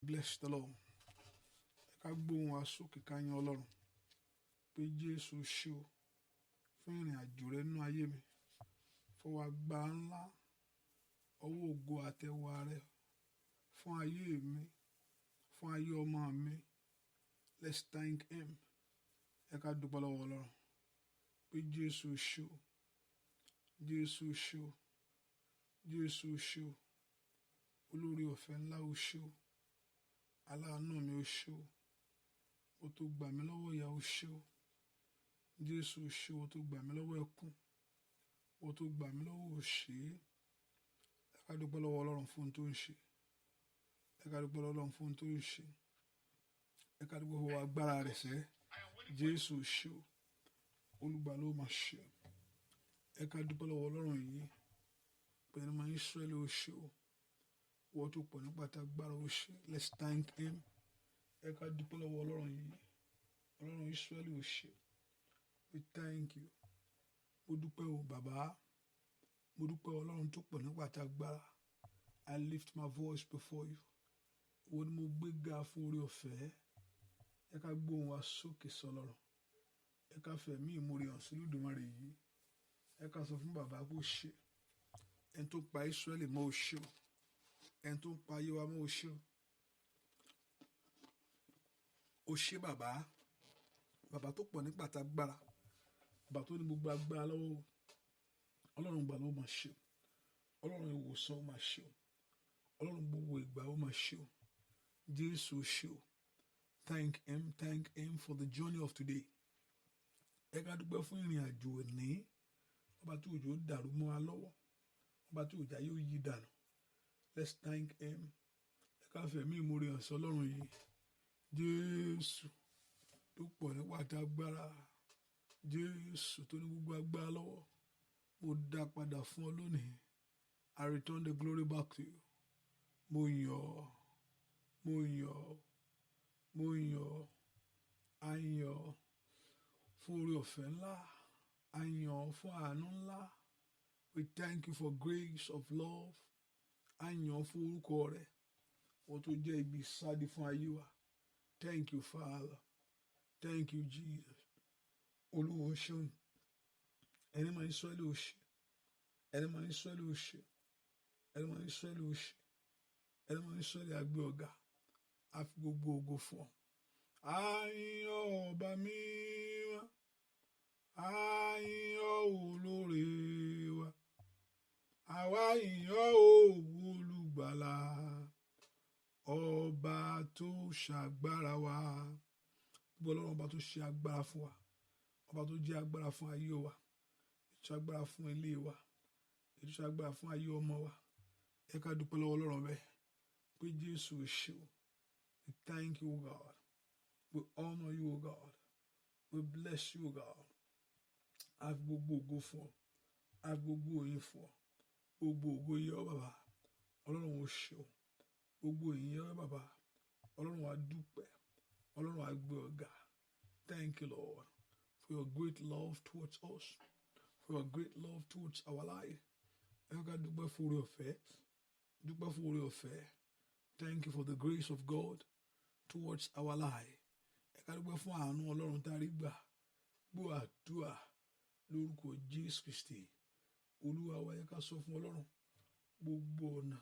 Bless the Lord. Ká gbóhùn wa sókè ká yan Ọlọ́run pé Jésù ṣé o fún ìrìn àjò rẹ nínú ayé mi. Fọwọ́ agbára ńlá, ọwọ́ ògo àtẹwà rẹ fún ayé mi, fún ayé ọmọ mi. Let's thank him. Ẹ ká dúpẹ́ lọ́wọ́ Ọlọ́run pé Jésù ṣé o, Jésù ṣé o, Jésù ṣé o, olórí ọ̀fẹ́ ńlá o ṣé o, aláàánú mi o ṣé o, o tó gbà mí lọ́wọ́ ìyà o ṣé o, Jésù ṣé o tó gbà mí lọ́wọ́ ẹkún, o tó gbà mí lọ́wọ́ òṣè. Ẹ ká dúpẹ́ lọ́wọ́ Ọlọ́run fún ohun tó ń ṣe. Ẹ ká dúpẹ́ lọ́wọ́ Ọlọ́run fún ohun tó ń ṣe. Ẹ ká dúpẹ́ lọ́wọ́ agbára rẹ̀ sẹ́. Jésù ṣé o, olùgbà ló máa ṣe o. Ẹ ká dúpẹ́ lọ́wọ́ Ọlọ́run yìí pẹ̀lú ọmọ Ísírẹ́lì o ṣé o, wọ́n tó pọ̀ nípa tagbára o ṣé. Let's thank him. Ẹ ká dúpẹ́ lọ́wọ́ Ọlọ́run yìí, Ọlọ́run Ísírẹ́lì o ṣé. We thank you. Mo dúpẹ́ o bàbá, mo dúpẹ́ Ọlọ́run tó pọ̀ nípa tagbára. I lift my voice before you. Ìwọ ni mo gbé ga fún oore ọ̀fẹ́. Ẹ ká gbóhùn wa sókè sọ́lọ́run. Ẹ ká fẹ̀mí ìmoore hàn sí Olódùmarè yìí. Ẹ ká sọ fún bàbá pé ó ṣé. Ẹni tó pa Ísírẹ́lì mọ́ o ṣé o. Ẹni tó ń pa ayé wa mọ́ o ṣé o. O ṣé bàbá, bàbá tó pọ̀ nípa tagbára, bàbá tó ní gbogbo agbára lọ́wọ́. Ọlọ́run gbà ló máa ṣe o. Ọlọ́run ìwòsàn ó máa ṣe o. Ọlọ́run gbogbo ìgbà ó máa ṣe o. Jésù ṣé o. Thank him for the journey of today. Ẹ ká dúpẹ́ fún ìrìn àjò òní. Ọba tí òjò dàrú mọ́ wa lọ́wọ́. Ọba tí òjò ayé ó yí dànù. Let's thank him. Ẹ ká fẹ̀mí ìmoore hàn sí Ọlọ́run yìí. Jésù tó pọ̀ nípa tagbára. Jésù tó ní gbogbo agbára lọ́wọ́. Mo dá padà fún ọ lónìí. I return the glory back to you. Mo yìn ọ́, mo yìn ọ́, mo yìn ọ́, a yìn ọ́ fún oore ọ̀fẹ́ ńlá, a yìn ọ́ fún àánú ńlá. We thank you for grace of love. A yìn ọ́ fún orúkọ rẹ, wọ́n tó jẹ́ ibi ìsádi fún ayé wa. Thank you, Father. Thank you, Jesus. Olúwa o ṣeun. Ẹni máa ń Ísírẹ́lì o ṣé. Ẹni máa ń Ísírẹ́lì o ṣé. Ẹni máa ń Ísírẹ́lì o ṣé. Ẹni máa ń Ísírẹ́lì a gbé ọ̀gá. A fi gbogbo ògo fún ọ. A yìn ọ́ ọba mímọ́. A yìn ọ́ olóore wa. Àwa yìn ọ́ olùgbàlà. Ọba tó ṣàgbára wa. Gbogbo Ọlọ́run ọba tó ṣe agbára fún wa. Ọba tó jẹ́ agbára fún ayé wa. Ètò agbára fún ilé wa. Ètò agbára fún ayé ọmọ wa. Ẹ ká dúpẹ́ lọ́wọ́ Ọlọ́run bẹ́ẹ̀ pé Jésù ṣé o. We thank you, God. We honor you, God. We bless you, God. A fi gbogbo ògo fún ọ. A fi gbogbo òyìn fún ọ. Gbogbo ògo yẹ ọ́ bàbá. Ọlọ́run ó ṣé o. Gbogbo òyìn yẹ ọ́ bàbá. Ọlọ́run á dúpẹ́. Ọlọ́run á gbé ọ̀gá. Thank you, Lord, for your great love towards us, for your great love towards our life. Ẹ ká dúpẹ́ fún oore ọ̀fẹ́. Dúpẹ́ fún oore ọ̀fẹ́. Thank you for the grace of God towards our life. Ẹ ká dúpẹ́ fún àánú Ọlọ́run tá a rí gbà. Gbọ́ àdúrà lórúkọ Jésù Kristi. Olúwa wa, ẹ ká sọ fún Ọlọ́run gbogbo ọ̀nà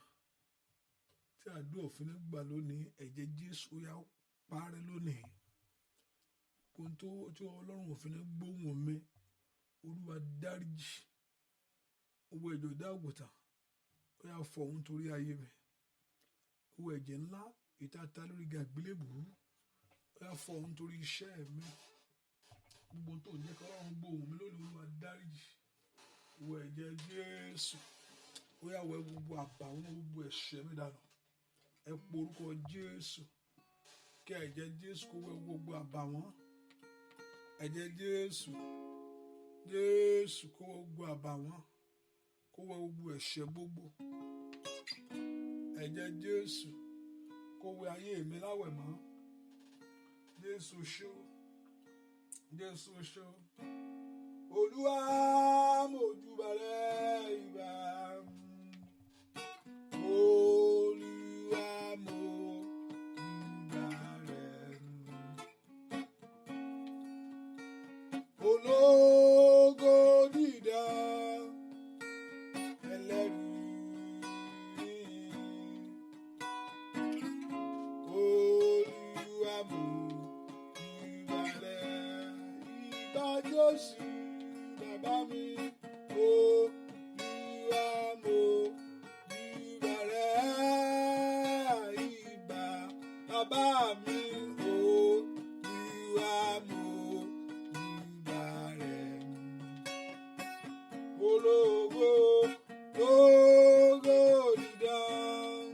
tí àdúrà òfin ní gbà lónìí, ẹ̀jẹ̀ Jésù yá parẹ́ lónìí. Ohun tó tí Ọlọ́run òfin ní gbóhùn mi, Olúwa dáríjì. Owó ẹ̀jẹ̀ ọ̀dọ́ àgùntàn ó yá fọ̀ ohun torí ayé mi. Owó ẹ̀jẹ̀ ńlá ìtata lórí àgbélébùú ó yá fọ̀ ohun torí iṣẹ́ mi. Gbogbo tó ń jẹ́ kí Ọlọ́run gbóhùn mi lónìí, Olúwa dáríjì. Owó ẹ̀jẹ̀ Jésù ó yá wẹ gbogbo àbàwọ́n gbogbo ẹ̀ṣẹ̀ mi dànù. Ẹ po orúkọ Jésù kí ẹ̀jẹ̀ Jésù kó wẹ gbogbo àbàwọ́n. Ẹ̀jẹ̀ Jésù, Jésù kó wẹ gbogbo àbàwọ́n, kó wẹ gbogbo ẹ̀ṣẹ̀ gbogbo. Ẹ̀jẹ̀ Jésù kó wẹ ayé mi láwẹ̀ mọ́. Jésù ṣé o, Jésù ṣé o. Olúwa mo júbà rẹ ìbà. Olúwa mo Jésù bàbá mi Olúwa mo júbà rẹ̀ ìbà bàbá mi Olúwa mo júbà rẹ̀ ológo lógo dídán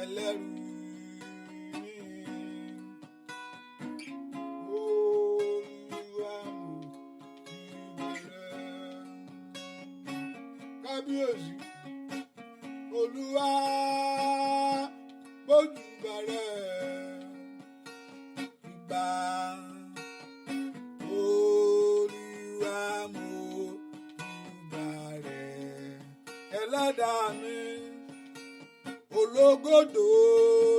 ẹlẹ́rù ni Olúwa mo júbà rẹ̀ kábíyèsí Olúwa mo júbà rẹ̀ ìbà Olúwa mo júbà rẹ̀ ẹlẹ́dàá mi ológodò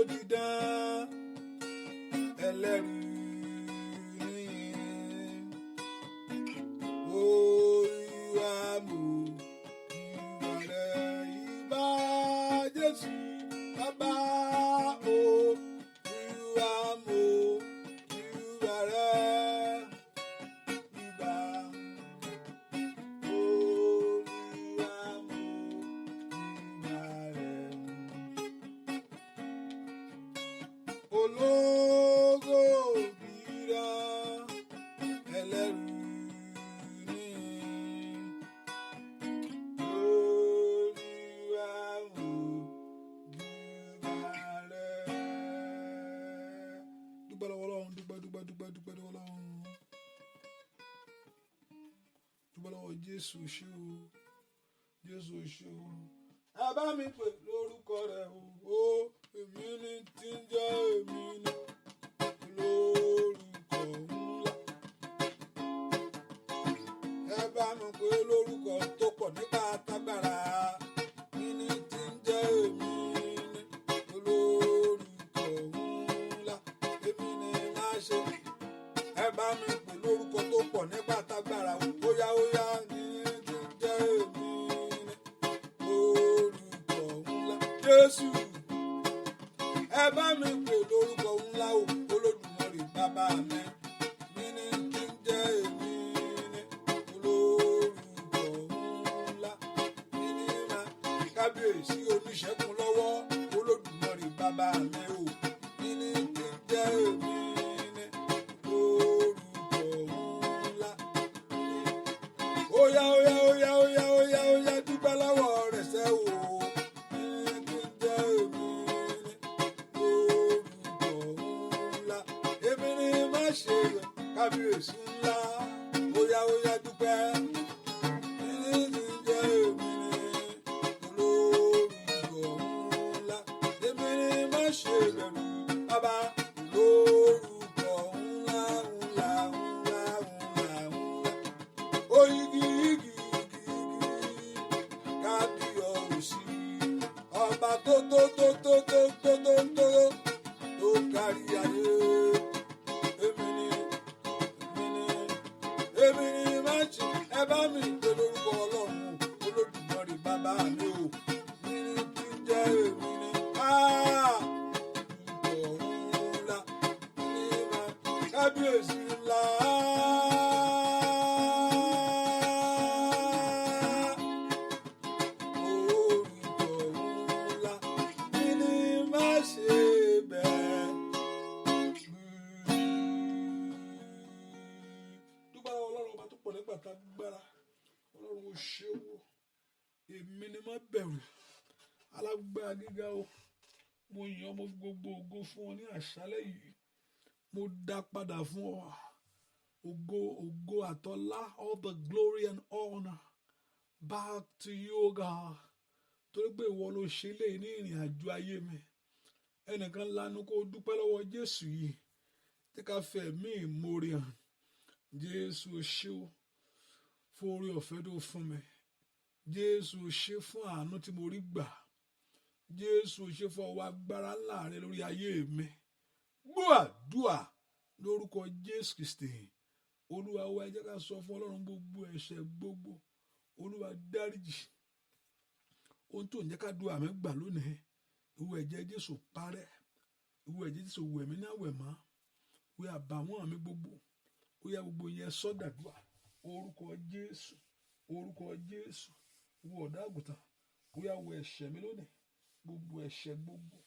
dídán ẹlẹ́rù ni Olúwa mo júbà rẹ̀ ìbà Jésù bàbá Olúwa mo júbà rẹ̀ ìbà Olúwa mo júbà rẹ̀ ológo dídán ẹlẹ́rù ni Olúwa mo júbà rẹ̀. Dúpẹ́ lọ́wọ́ Ọlọ́run, dúpẹ́ lọ́wọ́ Ọlọ́run, dúpẹ́ lọ́wọ́ Jésù ṣé o, Jésù ṣé o. Ẹ bá mi pè lórúkọ rẹ̀ o, èmi ni tí ń jẹ́ èmi ni lórúkọ ńlá. Ẹ bá mi pè lórúkọ tó pọ̀ nípa tágbára, èmi ni tí ń jẹ́ èmi ni lórúkọ ńlá. Èmi ni máa ṣe. Ẹ bá mi pè lórúkọ tó pọ̀ nípa tágbára, óyá óyá ní tí ń jẹ́ èmi ni lórúkọ ńlá. Jésù ẹ bá mi pè lórúkọ ńlá o Olódùmarè bàbá mi ní tí ń jẹ́ èmi ní olórúkọ ńlá ní máa kábíyèsí oníṣẹ́gun lọ́wọ́ Olódùmarè bàbá mi o ní tí ń jẹ́ èmi ní olórúkọ ńlá óyá óyá óyá óyá óyá óyá dúpẹ́ lọ́wọ́ rẹ̀ sẹ́ o. Kábíyèsí ńlá óyá óyá dúpẹ́ ní jẹ́ èmi ni olórúkọ ńlá èmi ni má ṣe bẹ̀rù bàbá olórúkọ ńlá ńlá ńlá ńlá ńlá oyigi igi igi kábíyèsí ọba tó kárí ayé. Èmi ni májì ẹ bá mi pè lórúkọ Ọlọ́run Olódùmarè bàbá mi o ní kí n jẹ́ èmi ni orúkọ ńlá ní ma kábíyèsí ńlá. Orúkọ ńlá ní má ṣe bẹ́ẹ̀. Nígbà tá a gbára Ọlọ́run ò ṣe wò èmi ni má bẹ̀rù alágbára gíga o mo yàn mo gbogbo ògo fún ọ ní àṣálẹ́ yìí mo dá padà fún ọ ògo àtọlá all the glory and honor back to you God torí pé ìwọ ló ṣe lè ní ìrìn àjò ayé mi ẹnìkan lanu kó dúpẹ́ lọ́wọ́ Jésù yìí tí ká fẹ́ mí ìmoore hàn Jésù ṣé o fún orí ọ̀fẹ́ tó fún mi Jésù ṣé fún àánú tí mo rí gbà Jésù ṣé fún ọwọ́ agbára ńlá rẹ lórí ayé mi gbọ́ àdúà lórúkọ Jésù Kristi Olúwa wa ẹ jẹ́ ká sọ fún Ọlọ́run gbogbo ẹ̀ṣẹ̀ gbogbo Olúwa dáríjì ohun tó ń jẹ́ ká dùn àmì gbà lónìí ìwọ ẹ̀jẹ̀ Jésù parẹ́ ìwọ ẹ̀jẹ̀ Jésù wẹ̀ mí náà wẹ̀ mọ́ ìwọ àbàwọ́n mi gbogbo ó yá gbogbo yẹn sọ́dàdúà orúkọ Jésù orúkọ Jésù wo ọ̀dọ́ àgùntàn ó yá wo ẹ̀ṣẹ̀ mi lónìí gbogbo ẹ̀ṣẹ̀ gbogbo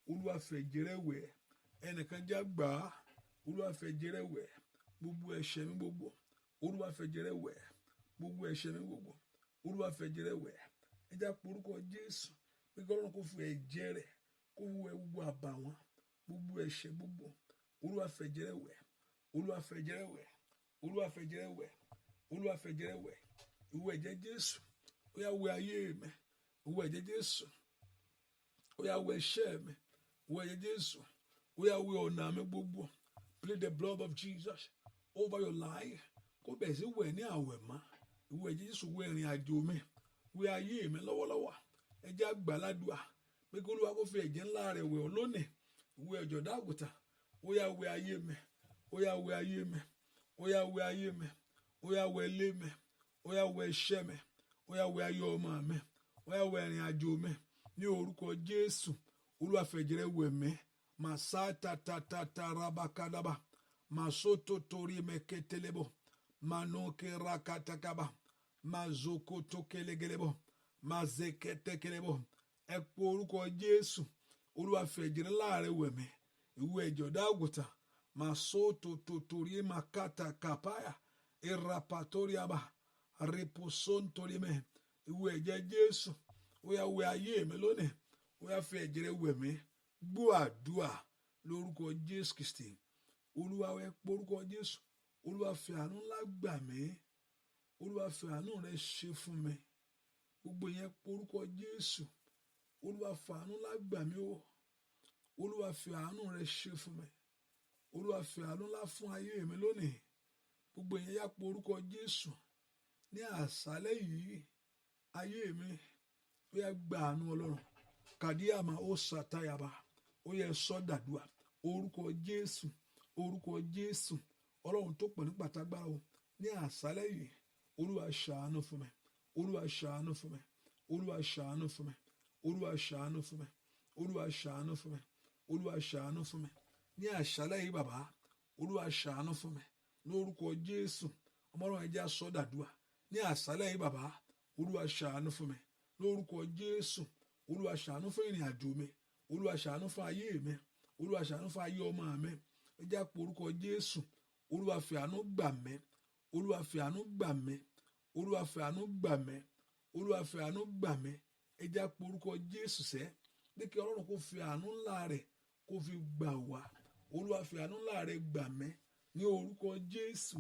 Olúwa fẹ̀jẹ̀ rẹ̀ wẹ̀ ẹnìkan já gbà á Olúwa fẹ̀jẹ̀ rẹ̀ wẹ̀ gbogbo ẹ̀ṣẹ̀ mi gbogbo Olúwa fẹ̀jẹ̀ rẹ̀ wẹ̀ gbogbo ẹ̀ṣẹ̀ mi gbogbo Olúwa fẹ̀jẹ̀ rẹ̀ wẹ̀ ẹ já pe orúkọ Jésù pé kí Ọlọ́run kó fi ẹ̀jẹ̀ rẹ̀ kó wẹ̀ gbogbo àbàwọ́n gbogbo ẹ̀ṣẹ̀ gbogbo Olúwa fẹ̀jẹ̀ rẹ̀ wẹ̀ Olúwa fẹ̀jẹ̀ rẹ̀ wẹ̀ Olúwa fẹ̀jẹ̀ rẹ̀ wẹ̀ Olúwa fẹ̀jẹ̀ rẹ̀ wẹ̀ ìwọ ẹ̀jẹ̀ Jésù ó yá wẹ̀ ayé mi ìwọ ẹ̀jẹ̀ Jésù ó yá wẹ̀ ẹ̀ṣẹ̀ mi ìwọ ẹ̀jẹ̀ Jésù ó yá wẹ̀ ọ̀nà mi gbogbo plead the blood of Jesus over your life kó bẹ̀rẹ̀ sí wẹ̀ ní àwẹ̀ mọ́ ìwọ ẹ̀jẹ̀ Jésù wẹ̀ ìrìn àjò mi wẹ̀ ayé mi lọ́wọ́lọ́wọ́ ẹ jẹ́ àgbàládùá pé kí Olúwa kó fi ẹ̀jẹ̀ ńlá rẹ̀ wẹ̀ ọ́ lónìí ìwọ ẹ̀jọ̀ dàgùtà ó yá wẹ̀ ayé mi ó yá wẹ̀ ayé mi ó yá wẹ̀ ayé mi ó yá wẹ̀ ilé mi ó yá wẹ̀ iṣẹ́ mi ó yá wẹ̀ ayé ọmọ mi ó yá wẹ̀ ìrìn àjò mi ní orúkọ Jésù Olúwa fẹ̀jẹ̀ rẹ̀ wẹ̀ mí masata rabakadaba masoto tori meketelebo manoke rakatakaba mazoko tokelegelebo mazeketekelebo ẹ pé orúkọ Jésù Olúwa fẹ̀jẹ̀ rẹ̀ láàrẹ̀ wẹ̀ mí ìwọ ẹ̀jọ̀ dàgùtà masoto totori makata kapaya erapatoriaba reposontorime ìwọ ẹ̀jẹ̀ Jésù ó yá wẹ̀ ayé mi lónìí ó yá fi ẹ̀jẹ̀ rẹ̀ wẹ̀ mí gbọ́ àdúà lórúkọ Jésù Kristi Olúwa ẹ pé orúkọ Jésù Olúwa fi àánú ńlá gbà mí Olúwa fi àánú rẹ̀ ṣe fún mi gbogbo yẹn pé orúkọ Jésù Olúwa fi àánú ńlá gbà mí o Olúwa fi àánú rẹ̀ ṣe fún mi Olúwa fi àánú ńlá fún ayé mi lónìí gbogbo yẹn yá pé orúkọ Jésù ní àṣálẹ́ yìí ayé mi ó yá gba àánú Ọlọ́run kàdíàmà ó sàtáyàbá ó yẹ sọ́dàdúà orúkọ Jésù orúkọ Jésù Ọlọ́run tó pọ̀ ní pàtàgbára o ní àṣálẹ́ yìí Olúwa ṣàánú fún mi Olúwa ṣàánú fún mi Olúwa ṣàánú fún mi Olúwa ṣàánú fún mi Olúwa ṣàánú fún mi Olúwa ṣàánú fún mi ní àṣálẹ́ yìí bàbá Olúwa ṣàánú fún mi lórúkọ Jésù ọmọlọ́run ẹ jẹ́ á sọ́dàdúà ní àṣálẹ́ yìí bàbá Olúwa ṣàánú fún mi lórúkọ Jésù Olúwa ṣàánú fún ìrìn àjò mi Olúwa ṣàánú fún ayé mi Olúwa ṣàánú fún ayé ọmọ mi ẹ jẹ́ á pe orúkọ Jésù Olúwa fi àánú gbà mí Olúwa fi àánú gbà mí Olúwa fi àánú gbà mí Olúwa fi àánú gbà mí ẹ jẹ́ á pe orúkọ Jésù sẹ́ pé kí Ọlọ́run kó fi àánú ńlá rẹ̀ kó fi gbà wá Olúwa fi àánú ńlá rẹ̀ gbà mí ní orúkọ Jésù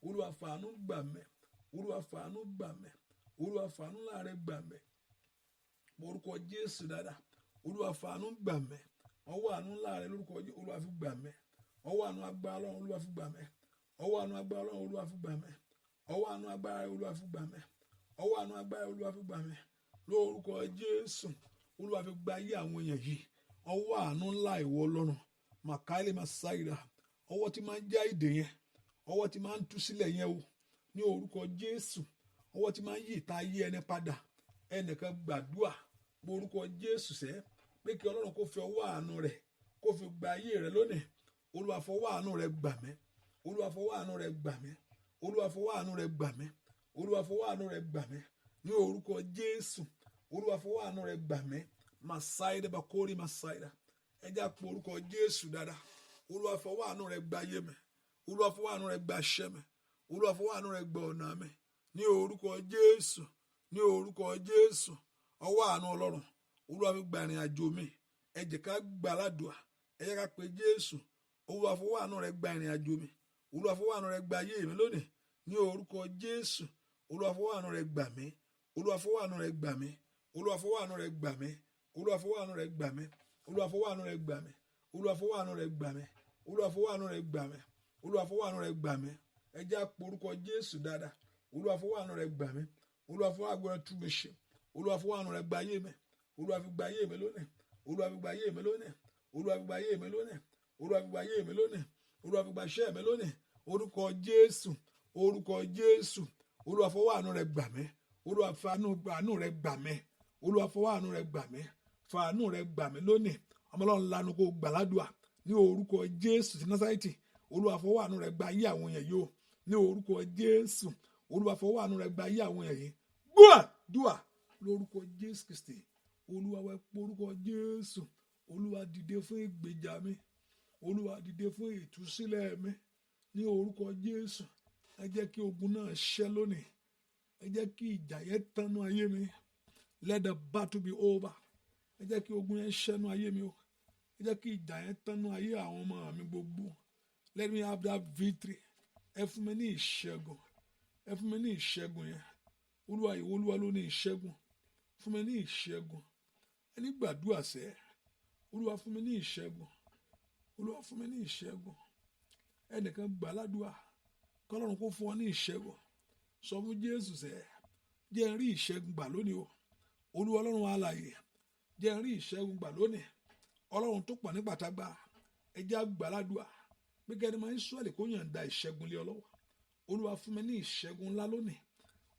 Olúwa fi àánú gbà mí Olúwa fi àánú gbà mí Olúwa fi àánú ńlá rẹ̀ gbà mí orúkọ Jésù dáadáa Olúwa fi àánú gbà mí ọwọ́ àánú ńlá rẹ̀ lórúkọ Jésù Olúwa fi gbà mí ọwọ́ àánú agbára Ọlọ́run Olúwa fi gbà mí ọwọ́ àánú agbára Ọlọ́run Olúwa fi gbà mí ọwọ́ àánú agbára Olúwa fi gbà mí ọwọ́ àánú agbára Olúwa fi gbà mí lórúkọ Jésù Olúwa fi gba ayé àwọn èèyàn yìí ọwọ́ àánú ńlá ìwọ Ọlọ́run màkàlì màsáìdà ọwọ́ tí máa ń já ìdè yẹn ọwọ́ tí máa ń tú sílẹ̀ yẹn o ní orúkọ Jésù ọwọ́ tí máa ń yí ìta ayé ẹni padà ẹnìkan gbàdúà orúkọ Jésù sẹ́ pé kí Ọlọ́run kó fi ọwọ́ àánú rẹ̀ kó fi gba ayé rẹ̀ lónìí Olúwa fọwọ́ àánú rẹ̀ gbà mí Olúwa fọwọ́ àánú rẹ̀ gbà mí Olúwa fọwọ́ àánú rẹ̀ gbà mí Olúwa fọwọ́ àánú rẹ̀ gbà mí ní orúkọ Jésù Olúwa fọwọ́ àánú rẹ̀ gbà mí màsáìdà bakori màsáìdà ẹ jẹ́ á pe orúkọ Jésù dáadáa Olúwa fọwọ́ àánú rẹ̀ gba ayé mi Olúwa fọwọ́ àánú rẹ̀ gba iṣẹ́ mi Olúwa fọwọ́ àánú rẹ̀ gba ọ̀nà mi ní orúkọ Jésù ní orúkọ Jésù ọwọ́ àánú Ọlọ́run Olúwa fi gba ìrìn àjò mi ẹ jẹ́ ká gbà ládùá ẹ jẹ́ ká pe Jésù Olúwa fọwọ́ àánú rẹ̀ gba ìrìn àjò mi Olúwa fọwọ́ àánú rẹ̀ gba ayé mi lónìí ní orúkọ Jésù Olúwa fọwọ́ àánú rẹ̀ gbà mí Olúwa fọwọ́ àánú rẹ̀ gbà mí Olúwa fọwọ́ àánú rẹ̀ gbà mí Olúwa fọwọ́ àánú rẹ̀ gbà mí Olúwa fọwọ́ àánú rẹ̀ gbà mí Olúwa fọwọ́ àánú rẹ̀ gbà mí Olúwa fọwọ́ àánú rẹ̀ gbà mí Olúwa fọwọ́ àánú rẹ̀ gbà mí ẹ jẹ́ á pe orúkọ Jésù dáadáa Olúwa fọwọ́ àánú rẹ̀ gbà mí Olúwa fọwọ́ àgbọ̀rọ̀ tú mi ṣe Olúwa fọwọ́ àánú rẹ̀ gba ayé mi Olúwa fi gba ayé mi lónìí Olúwa fi gba ayé mi lónìí Olúwa fi gba ayé mi lónìí Olúwa fi gba ayé mi lónìí Olúwa fi gba iṣẹ́ mi lónìí orúkọ Jésù orúkọ Jésù Olúwa fọwọ́ àánú rẹ̀ gbà mí Olúwa fi àánú rẹ̀ gbà mí Olúwa fọwọ́ àánú rẹ̀ gbà mí fa àánú rẹ̀ gbà mí lónìí ọmọ Ọlọ́run lanu kó gbàládùá ní orúkọ Jésù ti Násárẹ́tì Olúwa fọwọ́ àánú rẹ gba ayé àwọn èèyàn yìí o ní orúkọ Jésù. Olúwa fọwọ́ àánú rẹ gba ayé àwọn èèyàn yìí. Dúà lórúkọ Jésù Kristi. Olúwa wẹ porúkọ Jésù. Olúwa dìde fún ìgbèjà mi. Olúwa dìde fún ìtúsílẹ̀ mi ní orúkọ Jésù. Ẹ jẹ́ kí ogun náà ṣẹ́ lónìí. Ẹ jẹ́ kí ìjà yẹn tánú ayé mi. Let the battle be over. Ẹ jẹ́ kí ogun yẹn ṣẹ́nu ayé mi o. Ẹ jẹ́ kí ìjà yẹn tánú ayé àwọn ọmọ mi gbogbo. Let me have that victory. Ẹ fún mi ní ìṣẹ́gun. Ẹ fún mi ní ìṣẹ́gun yẹn. Olúwa ìwọ Olúwa ló ní ìṣẹ́gun. Fún mi ní ìṣẹ́gun. Ẹni gbàdúrà sẹ́. Olúwa fún mi ní ìṣẹ́gun. Olúwa fún mi ní ìṣẹ́gun. Ẹnìkan gbà ládùúà. Kọ́lọ́run kó fún ọ ní ìṣẹ́gun. Sọ fún Jésù sẹ́. Jẹ́ n rí ìṣẹ́gun gbà lónìí o. Olúwa Ọlọ́run alààyè. Jẹ́ n rí ìṣẹ́gun gbà lónìí. Ọlọ́run tó pọ̀ nígbà tágbà. Ẹ jẹ́ àgbà ládùúà. Bí kẹ́ni máa ń Ísírẹ́lì kó yàn da ìṣẹ́gun lé ọ lọ́wọ́. Olúwa fún mi ní ìṣẹ́gun ńlá lónìí.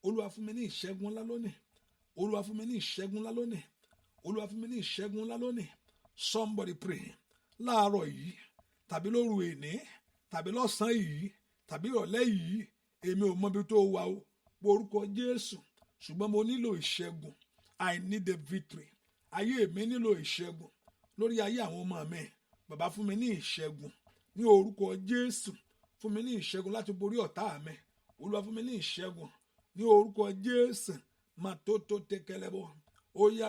Olúwa fún mi ní ìṣẹ́gun ńlá lónìí. Olúwa fún mi ní ìṣẹ́gun ńlá lónìí. Olúwa fún mi ní ìṣẹ́gun ńlá lónìí. Somebody pray. Láàárọ̀ yìí tàbí lóru èní tàbí lọ́sàn-án yìí tàbí ìrọ̀lẹ́ yìí èmi ò mọ ibi tó wà o. Orúkọ Jésù. Ṣùgbọ́n mo nílò ìṣẹ́gun. I need a victory. Ayé mi nílò ìṣẹ́gun. Lórí ayé àwọn ọmọ mi. Bàbá fún mi ní ìṣẹ́gun. Ní orúkọ Jésù. Fún mi ní ìṣẹ́gun láti borí ọ̀tá mi. Olúwa fún mi ní ìṣẹ́gun. Ní orúkọ Jésù. Màtótó tekelebo. Óyá.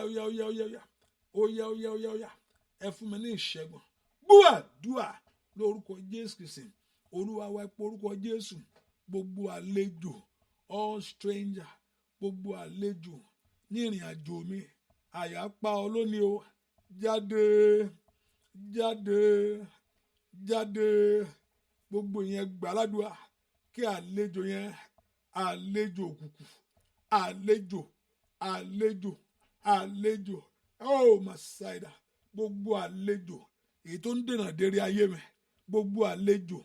Ẹ fún mi ní ìṣẹ́gun. Dúà lórúkọ Jésù Kristi. Olúwa wá pé orúkọ Jésù. Gbogbo àlejò, all stranger, gbogbo àlejò ní ìrìn àjò mi. Àyà pa ọ lónìí o. Jáde. Gbogbo yẹn gbàládùá kí àlejò yẹn, àlejò òkùnkùn, àlejò. Oh Masaida. Gbogbo àlejò èyí tó ń dènà dérí ayé mi. Gbogbo àlejò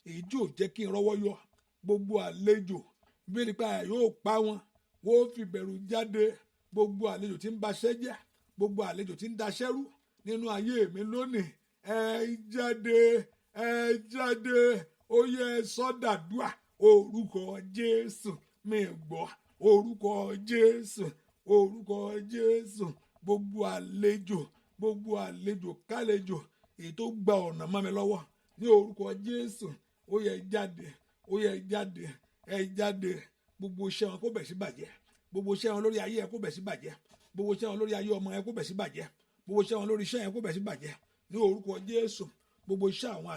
èyí tí ò jẹ́ kí n rọ́wọ́ yọ. Gbogbo àlejò bí nípa yóò pa wọn. Wọ́n fi bẹ̀rù jáde. Gbogbo àlejò tí ń baṣẹ́ jẹ́. Gbogbo àlejò tí ń daṣẹ́rú nínú ayé mi lónìí. Ẹ jáde. Ó yẹ sọ́dàdúà. Orúkọ Jésù. Mi gbọ́. Orúkọ Jésù. Gbogbo àlejò kálejò èyí tó gba ọ̀nà mọ́ mi lọ́wọ́. Ní orúkọ Jésù. Ó yẹ jáde. Ẹ jáde. Gbogbo iṣẹ́ wọn kó bẹ̀ sí bàjẹ́. Gbogbo iṣẹ́ wọn lórí ayé ẹ kó bẹ̀ sí bàjẹ́. Gbogbo iṣẹ́ wọn lórí ayé ọmọ ẹ kó bẹ̀ sí bàjẹ́. Gbogbo iṣẹ́ wọn lórí iṣẹ́ ẹ kó bẹ̀ sí bàjẹ́. Ní orúkọ Jésù. Gbogbo iṣẹ́ àwọn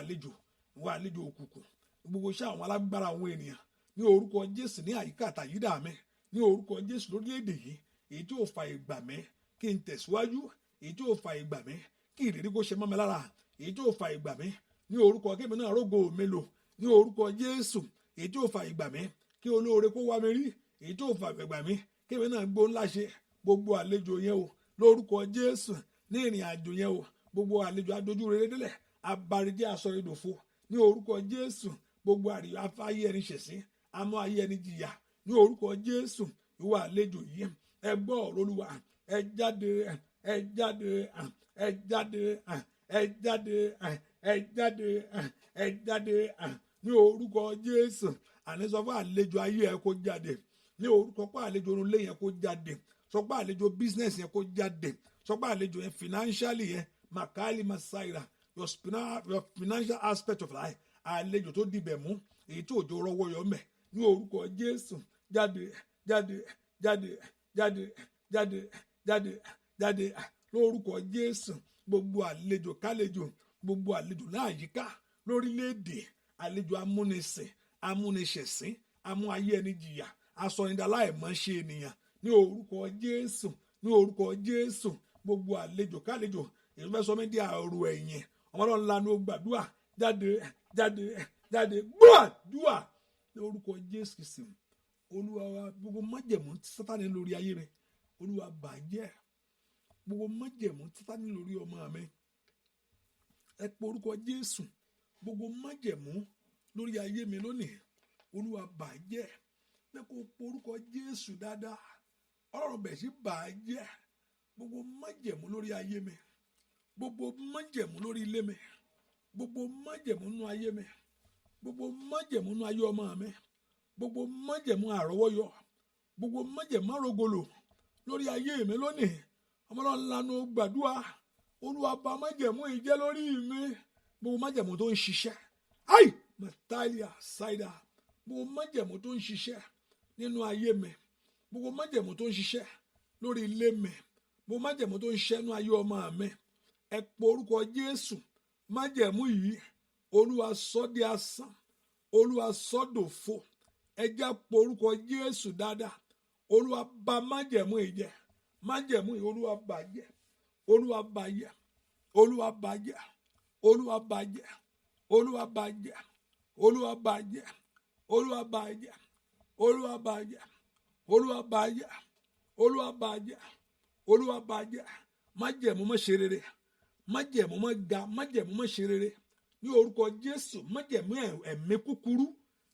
àlejò òkùnkùn. Gbogbo iṣẹ́ àwọn alágbára àwọn ènìyàn. Ní orúkọ Jésù ní àyíká àtàyídà mi. Ní orúkọ Jésù lórílẹ̀-èdè yìí. Èyí tí ò fa ìgbà mi kí n tẹ̀síwájú. Èyí tí ò fa ìgbà mi kí ìrírí kó ṣe mọ́ mi lára. Èyí tí ò fa ìgbà mi ní orúkọ kébì náà rógo mi lò. Ní orúkọ Jésù. Èyí tí ò fa ìgbà mi kí olóore kó wá mi rí. Èyí tí ò fa ìgbà mi kébì náà gbó ńlá ṣe. Gbogbo àlejò yẹn o lórúkọ Jésù. Ní ìrìn àjò yẹn o gbogbo àlejò adójú rere délẹ̀. Abarijẹ́ aṣọ ìdòfo. Ní orúkọ Jésù. Gbogbo àríyá afáyé ẹni ṣẹ̀sín. Amọ́ ayé ẹni jìyà. Ní orúkọ Jésù. Ìwọ àlejò yìí. Ẹ gbọ́ ọ̀rọ̀ Olúwa. Ẹ jáde. Ní orúkọ Jésù. Àní sọ fún àlejò ayé ẹ kó jáde. Ní orúkọ pé àlejò orunlé yẹn kó jáde. Sọ pé àlejò business yẹn kó jáde. Sọ pé àlejò yẹn financially yẹn. Makali Masaira. Your financial aspect of life. Àlejò tó dìbẹ̀ mú. Èyí tí òjò rọwọ́ yọ mẹ́. Ní orúkọ Jésù. Jáde. Lórúkọ Jésù. Gbogbo àlejò kálejò. Gbogbo àlejò láàyíká. Lórílẹ̀-èdè. Àlejò amúnisìn. Amúniṣẹ̀sín. Amú ayé ẹni jìyà. Asọ̀yìndà láìmọ̀ ṣe ènìyàn. Ní orúkọ Jésù. Gbogbo àlejò kálejò. Èyí fẹ́ sọ mí di àrò ẹ̀yìn. Ọlọ́run lanu gbàdúà. Jáde. Gbàdúà. Ní orúkọ Jésù Kristi. Olúwa wa gbogbo májẹ̀mú tí Sátánì lórí ayé mi. Olúwa bàjẹ́. Gbogbo májẹ̀mú tí Sátánì lórí ọmọ mi. Ẹ pe orúkọ Jésù. Gbogbo májẹ̀mú lórí ayé mi lónìí. Olúwa bàjẹ́. Ẹ kó pe orúkọ Jésù dáadáa. Ọlọ́run bẹ̀ sí bàjẹ́. Gbogbo májẹ̀mú lórí ayé mi. Gbogbo májẹ̀mú lórí ilé mi. Gbogbo májẹ̀mú nínú ayé mi. gbogbo májẹ̀mú nínú ayé ọmọ mi, gbogbo májẹ̀mú àrọ́wọ́yọ, gbogbo májẹ̀mú àrògolo lórí ayé mi lónìí, ọmọlọ́run lanu gbàdúrà, Olúwa bà májẹ̀mú yìí jẹ́ lórí mi, gbogbo májẹ̀mú tó ń ṣiṣẹ́, ai mẹ́tàlíà ṣáìdà, gbogbo májẹ̀mú tó ń ṣiṣẹ́ nínú ayé mi, gbogbo májẹ̀mú tó ń ṣiṣẹ́ lórí ilé mi, gbogbo májẹ̀mú tó ń ṣiṣẹ́ nínú ayé ọmọ mi, ẹ pe orúkọ Jésù, májẹ̀mú yìí, Olúwa sọ di asán, Olúwa sọ dòfo, ẹ jẹ́ pe orúkọ Jésù dáadáa, Olúwa bà májẹ̀mú yìí jẹ́, májẹ̀mú yìí Olúwa bàjẹ́, Olúwa bàjẹ́, Olúwa bàjẹ́, Olúwa bàjẹ́, Olúwa bàjẹ́, Olúwa bàjẹ́, Olúwa bàjẹ́, Olúwa bàjẹ́, Olúwa bàjẹ́, Olúwa bàjẹ́, Olúwa bàjẹ́, májẹ̀mú má ṣe rere, májẹ̀mú má ga, májẹ̀mú má ṣe rere ní orúkọ Jésù, májẹ̀mú ẹ̀mí kúkúrú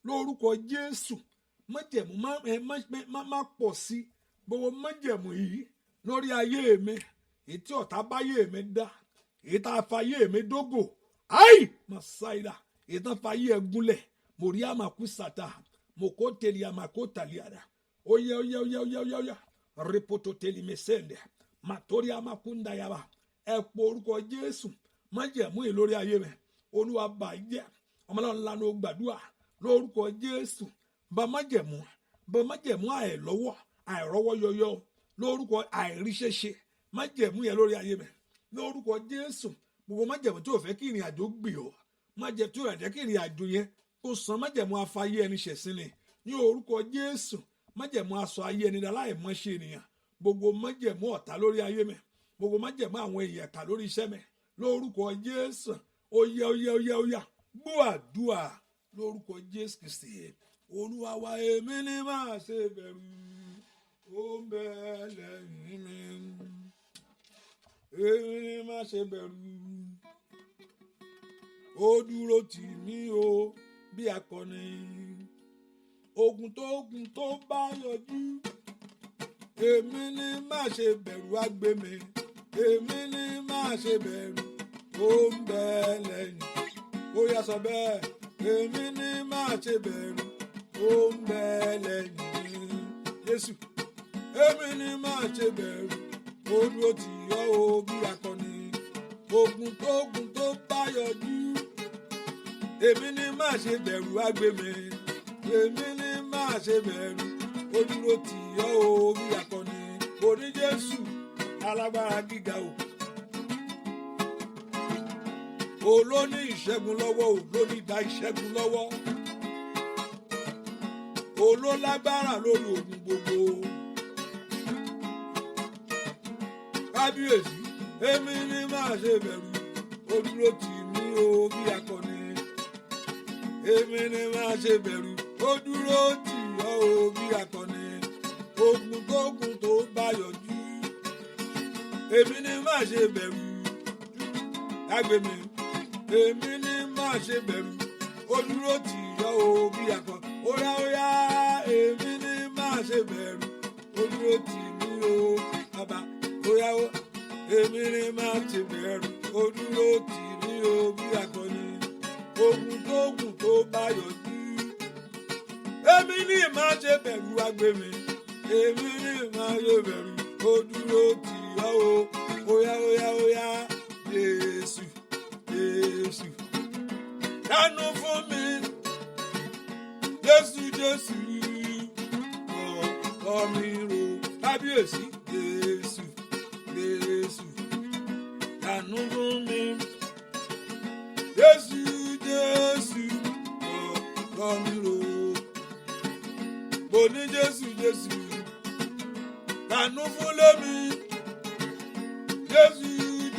lórúkọ Jésù, májẹ̀mú má pọ̀ sí, gbogbo májẹ̀mú yìí lórí ayé mi, èyí tí ọ̀tá báyé mi dá, èyí tá a fa ayé mi dógò, ai masaida, èyí tá a fa ayé ẹ gúnlẹ̀, mòrí àmàkú sàtà, mòkó tẹ̀lé àmàkó tàlíàdà, óyá óyá óyá óyá óyá, rìpótò tẹ̀lé mẹsẹ̀ndẹ̀, màtórí àmàkú ndàyàbà, ẹ pọ orúkọ Jésù, májẹ̀mú yìí lórí ayé mi, Olúwa bàjẹ́, ọmọlọ́run lanu gbàdúrà lórúkọ Jésù, bà májẹ̀mú àìlọ́wọ́, àìrọ́wọ́ yọyọ, lórúkọ àìríṣẹ́ṣe, májẹ̀mú yẹn lórí ayé mi, lórúkọ Jésù, gbogbo májẹ̀mú tí ò fẹ́ kí ìrìn àjò gbì ọ́, májẹ̀mú tí ò fẹ́ kí ìrìn àjò yẹn kó san, májẹ̀mú afáyé ẹni ṣẹ̀sín ni, ní orúkọ Jésù, májẹ̀mú aṣọ ayé ẹni dá láì mọ́ ṣe ènìyàn, gbogbo májẹ̀mú ọ̀tá lórí ayé mi, gbogbo májẹ̀mú àwọn èèyàn ẹ̀ka lórí iṣẹ́ mi, lórúkọ Jésù, óyá óyá óyá óyá, gbọ́ àdúrà lórúkọ Jésù Kristi, Olúwa wa, èmi ni máa ṣe bẹ̀rù, ó ń bẹ lẹ́yìn mi, èmi ni máa ṣe bẹ̀rù, ó dúró tì mí o bí akọni, ogun tó bá yọjú, èmi ni máa ṣe bẹ̀rù àgbé mi, èmi ni máa ṣe bẹ̀rù, ó ń bẹ lẹ́yìn, ó yá sọ bẹ́ẹ̀, èmi ni máa ṣe bẹ̀rù, ó ń bẹ lẹ́yìn Jésù, èmi ni máa ṣe bẹ̀rù, ó dúró tì ọ́ o bí akọni, ogun tó bá yọjú, èmi ni máa ṣe bẹ̀rù àgbé mi, èmi ni máa ṣe bẹ̀rù, ó dúró tì ọ́ o bí akọni, oní Jésù alágbára gíga o, olóní ìṣẹ́gun lọ́wọ́, olóní ìdá ìṣẹ́gun lọ́wọ́, olólágbára lórí ogun gbogbo, kábíyèsí, èmi ni máa ṣe bẹ̀rù, ó dúró tì mí o bí akọni, èmi ni máa ṣe bẹ̀rù, ó dúró tì ọ́ o bí akọni, ogun tó bá yọjú, èmi ni máa ṣe bẹ̀rù, àgbé mi, èmi ni máa ṣe bẹ̀rù, ó dúró tì ọ́ o bí akọni, óyá óyá, èmi ni máa ṣe bẹ̀rù, ó dúró tì mí o bàbá, óyá ó, èmi ni máa ṣe bẹ̀rù, ó dúró tì mí o bí akọni, ogun tó bá yọjú, èmi ni máa ṣe bẹ̀rù àgbé mi, èmi ni máa ṣe bẹ̀rù, ó dúró tì ọ́ o, óyá óyá óyá, Jésù Jésù, dánú fún mi, Jésù Jésù, kọ́ mi rò, kábíyèsí, Jésù Jésù, dánú fún mi, Jésù Jésù, kọ́ mi rò, mo ní Jésù Jésù, dánú fún lẹ́mi, Jésù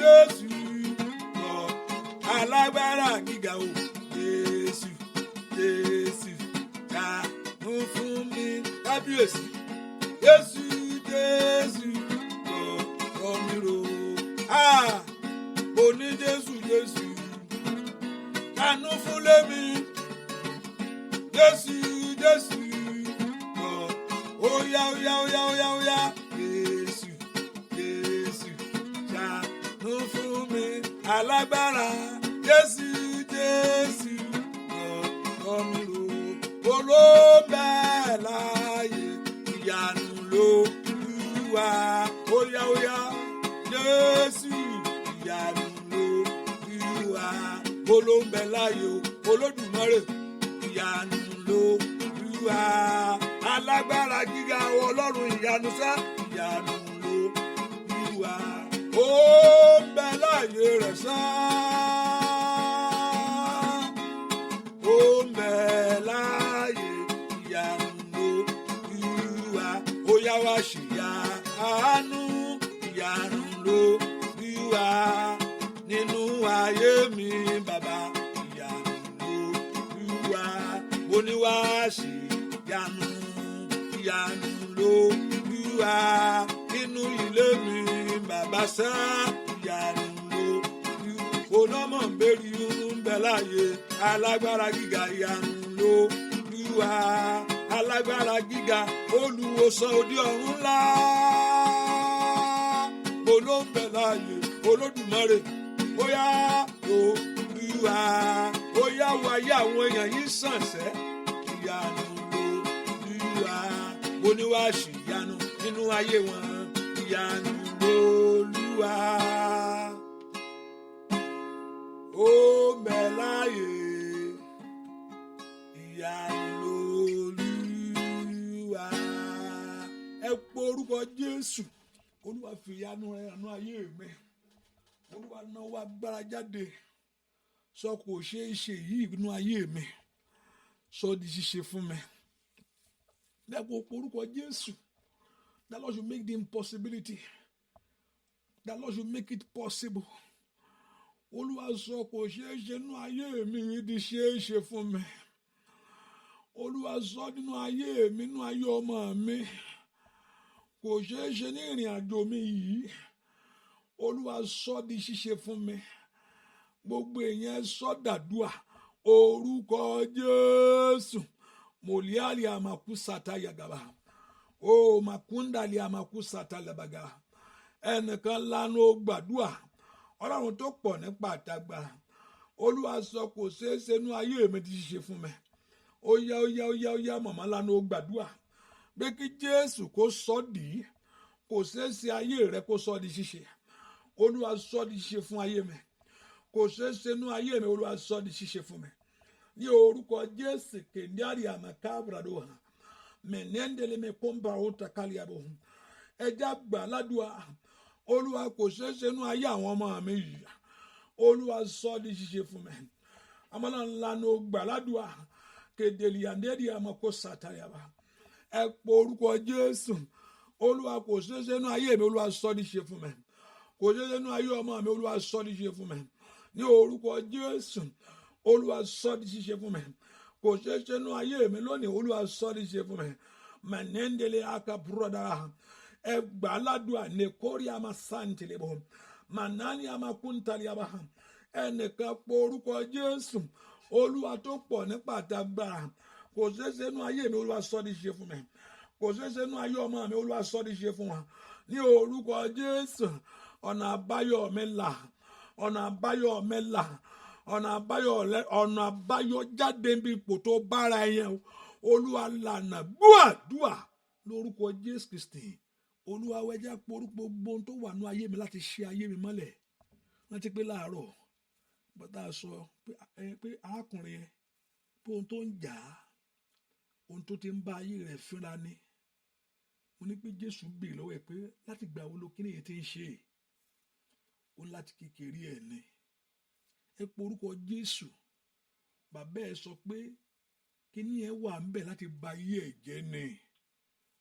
Jésù, alágbára gíga o, Jésù Jésù, dánú fún mi, kábíyèsí, Jésù Jésù, kọ́ mi rò, mo ní Jésù Jésù, dánú fún lẹ́mi, Jésù Jésù, óyá óyá óyá óyá óyá, Jésù Jésù, dánú fún mi, alágbára, Jésù Jésù, ló ń bẹ láàyè o Olódùmarè ìyanu lolúwa alágbára gíga Ọlọ́run ìyanu sá ìyanu lolúwa ó ń bẹ láàyè rẹ̀ sá ó ń bẹ láàyè ìyanu lolúwa ó yá wá ṣìyanu ìyanu lolúwa nínú ayé mi bàbá ìyanu lolúwa mo ní wá ṣìyanu ìyanu lolúwa nínú ilé mi bàbá sá ìyanu lolúwa onámọ̀ ń bẹ̀rù ń bẹ láàyè alágbára gíga ìyanu lolúwa alágbára gíga olùwòsàn òde ọ̀run ńlá mo ló ń bẹ láàyè Olódùmarè bóyá Olúwa bóyá wáyé àwọn èèyàn yìí sànṣẹ́ ìyanu lolúwa mo ní wá ṣìyanu nínú ayé wọn ìyanu lolúwa ó bẹ láàyè ìyanu lolúwa ẹ pọ orúkọ Jésù Olúwa fi ìyanu rẹ̀ hàn ayé mi Olúwa náà wá agbára jáde sọ kò ṣeé ṣe yìí nínú ayé mi sọ di ṣíṣe fún mi lẹ́kọ̀ọ́ orúkọ Jésù that Lord should make the impossibility that Lord should make it possible Olúwa sọ kò ṣeé ṣe nínú ayé mi di ṣeé ṣe fún mi Olúwa sọ nínú ayé mi nínú ayé ọmọ mi kò ṣeé ṣe ní ìrìn àjò mi yìí Olúwa sọ di ṣíṣe fún mi gbogbo èèyàn sọ dàdúà orúkọ Jésù mòlíàlì àmàkú sàtà yàgàbà ó màkúndàlì àmàkú sàtà làbàgà ẹnìkan lánàá gbàdúà Ọlọ́run tó pọ̀ nípa àtàgbàrà Olúwa sọ kò ṣeé ṣe nínú ayé mi di ṣíṣe fún mi ó yá màmá lánàá gbàdúà pé kí Jésù kó sọ dì í kò ṣeé ṣe ayé rẹ kó sọ di ṣíṣe Olúwa sọ di ṣíṣe fún ayé mi kò ṣeé ṣe nú ayé mi Olúwa sọ di ṣíṣe fún mi ní orúkọ Jésù kèndíárì àmàkàbàdó mẹ̀nẹ́ndẹ̀lẹ̀ mẹ́kọ́mbà òtàkàlìyàbò ẹja gbà ládùúà Olúwa kò ṣeé ṣe nú ayé àwọn ọmọ mi yìí Olúwa sọ di ṣíṣe fún mi àmàlà ńlá ní o gbà ládùúà kèdèlìyàndẹ́rì àmàkó sàtàyàbà ẹ pọ orúkọ Jésù Olúwa kò ṣeé ṣe nú ayé mi Olúwa sọ di ṣíṣe fún mi kò ṣeé ṣe nú ayé ọmọ mi Olúwa sọ di ṣíṣe fún mi ní orúkọ Jésù Olúwa sọ di ṣíṣe fún mi kò ṣeé ṣe nú ayé mi lónìí Olúwa sọ di ṣíṣe fún mi mẹ̀nẹ́ndẹ̀lẹ̀ akapúrọ̀dà ẹ gbà ládùúà nìkórí àmàsáǹtìlẹ̀bọ̀ mànání àmàkúntàlẹ̀bà ẹnìkan pọ orúkọ Jésù Olúwa tó pọ̀ nípa àtàgbàrà kò ṣeé ṣe nú ayé mi Olúwa sọ di ṣíṣe fún mi kò ṣeé ṣe nú ayé ọmọ mi Olúwa sọ di ṣíṣe fún wa ní orúkọ Jésù ọ̀nà àbáyọ mi là ọ̀nà àbáyọ mi là ọ̀nà àbáyọ jáde bí ipò tó bára ẹyẹn Olúwa lànà gbúàdúà lórúkọ Jésù Kristi Olúwa wẹjá pé orúkọ gbogbo tó wà nú ayé mi láti ṣe ayé mi mọ́lẹ̀ rántí pé láàárọ̀ bàtà sọ pé arákùnrin yẹn pé ohun tó ń jà á ohun tó ti ń bá ayé rẹ̀ fínra ni mo ní pé Jésù bè lọ́wọ́ ẹ̀ pé láti gbà wo ló kí nìyẹn ti ń ṣe ó láti kékeré ẹ̀ ni ẹ pé orúkọ Jésù bàbá ẹ̀ sọ pé kí nìyẹn wà ń bẹ̀ láti ba ayé ẹ̀ jẹ́ ni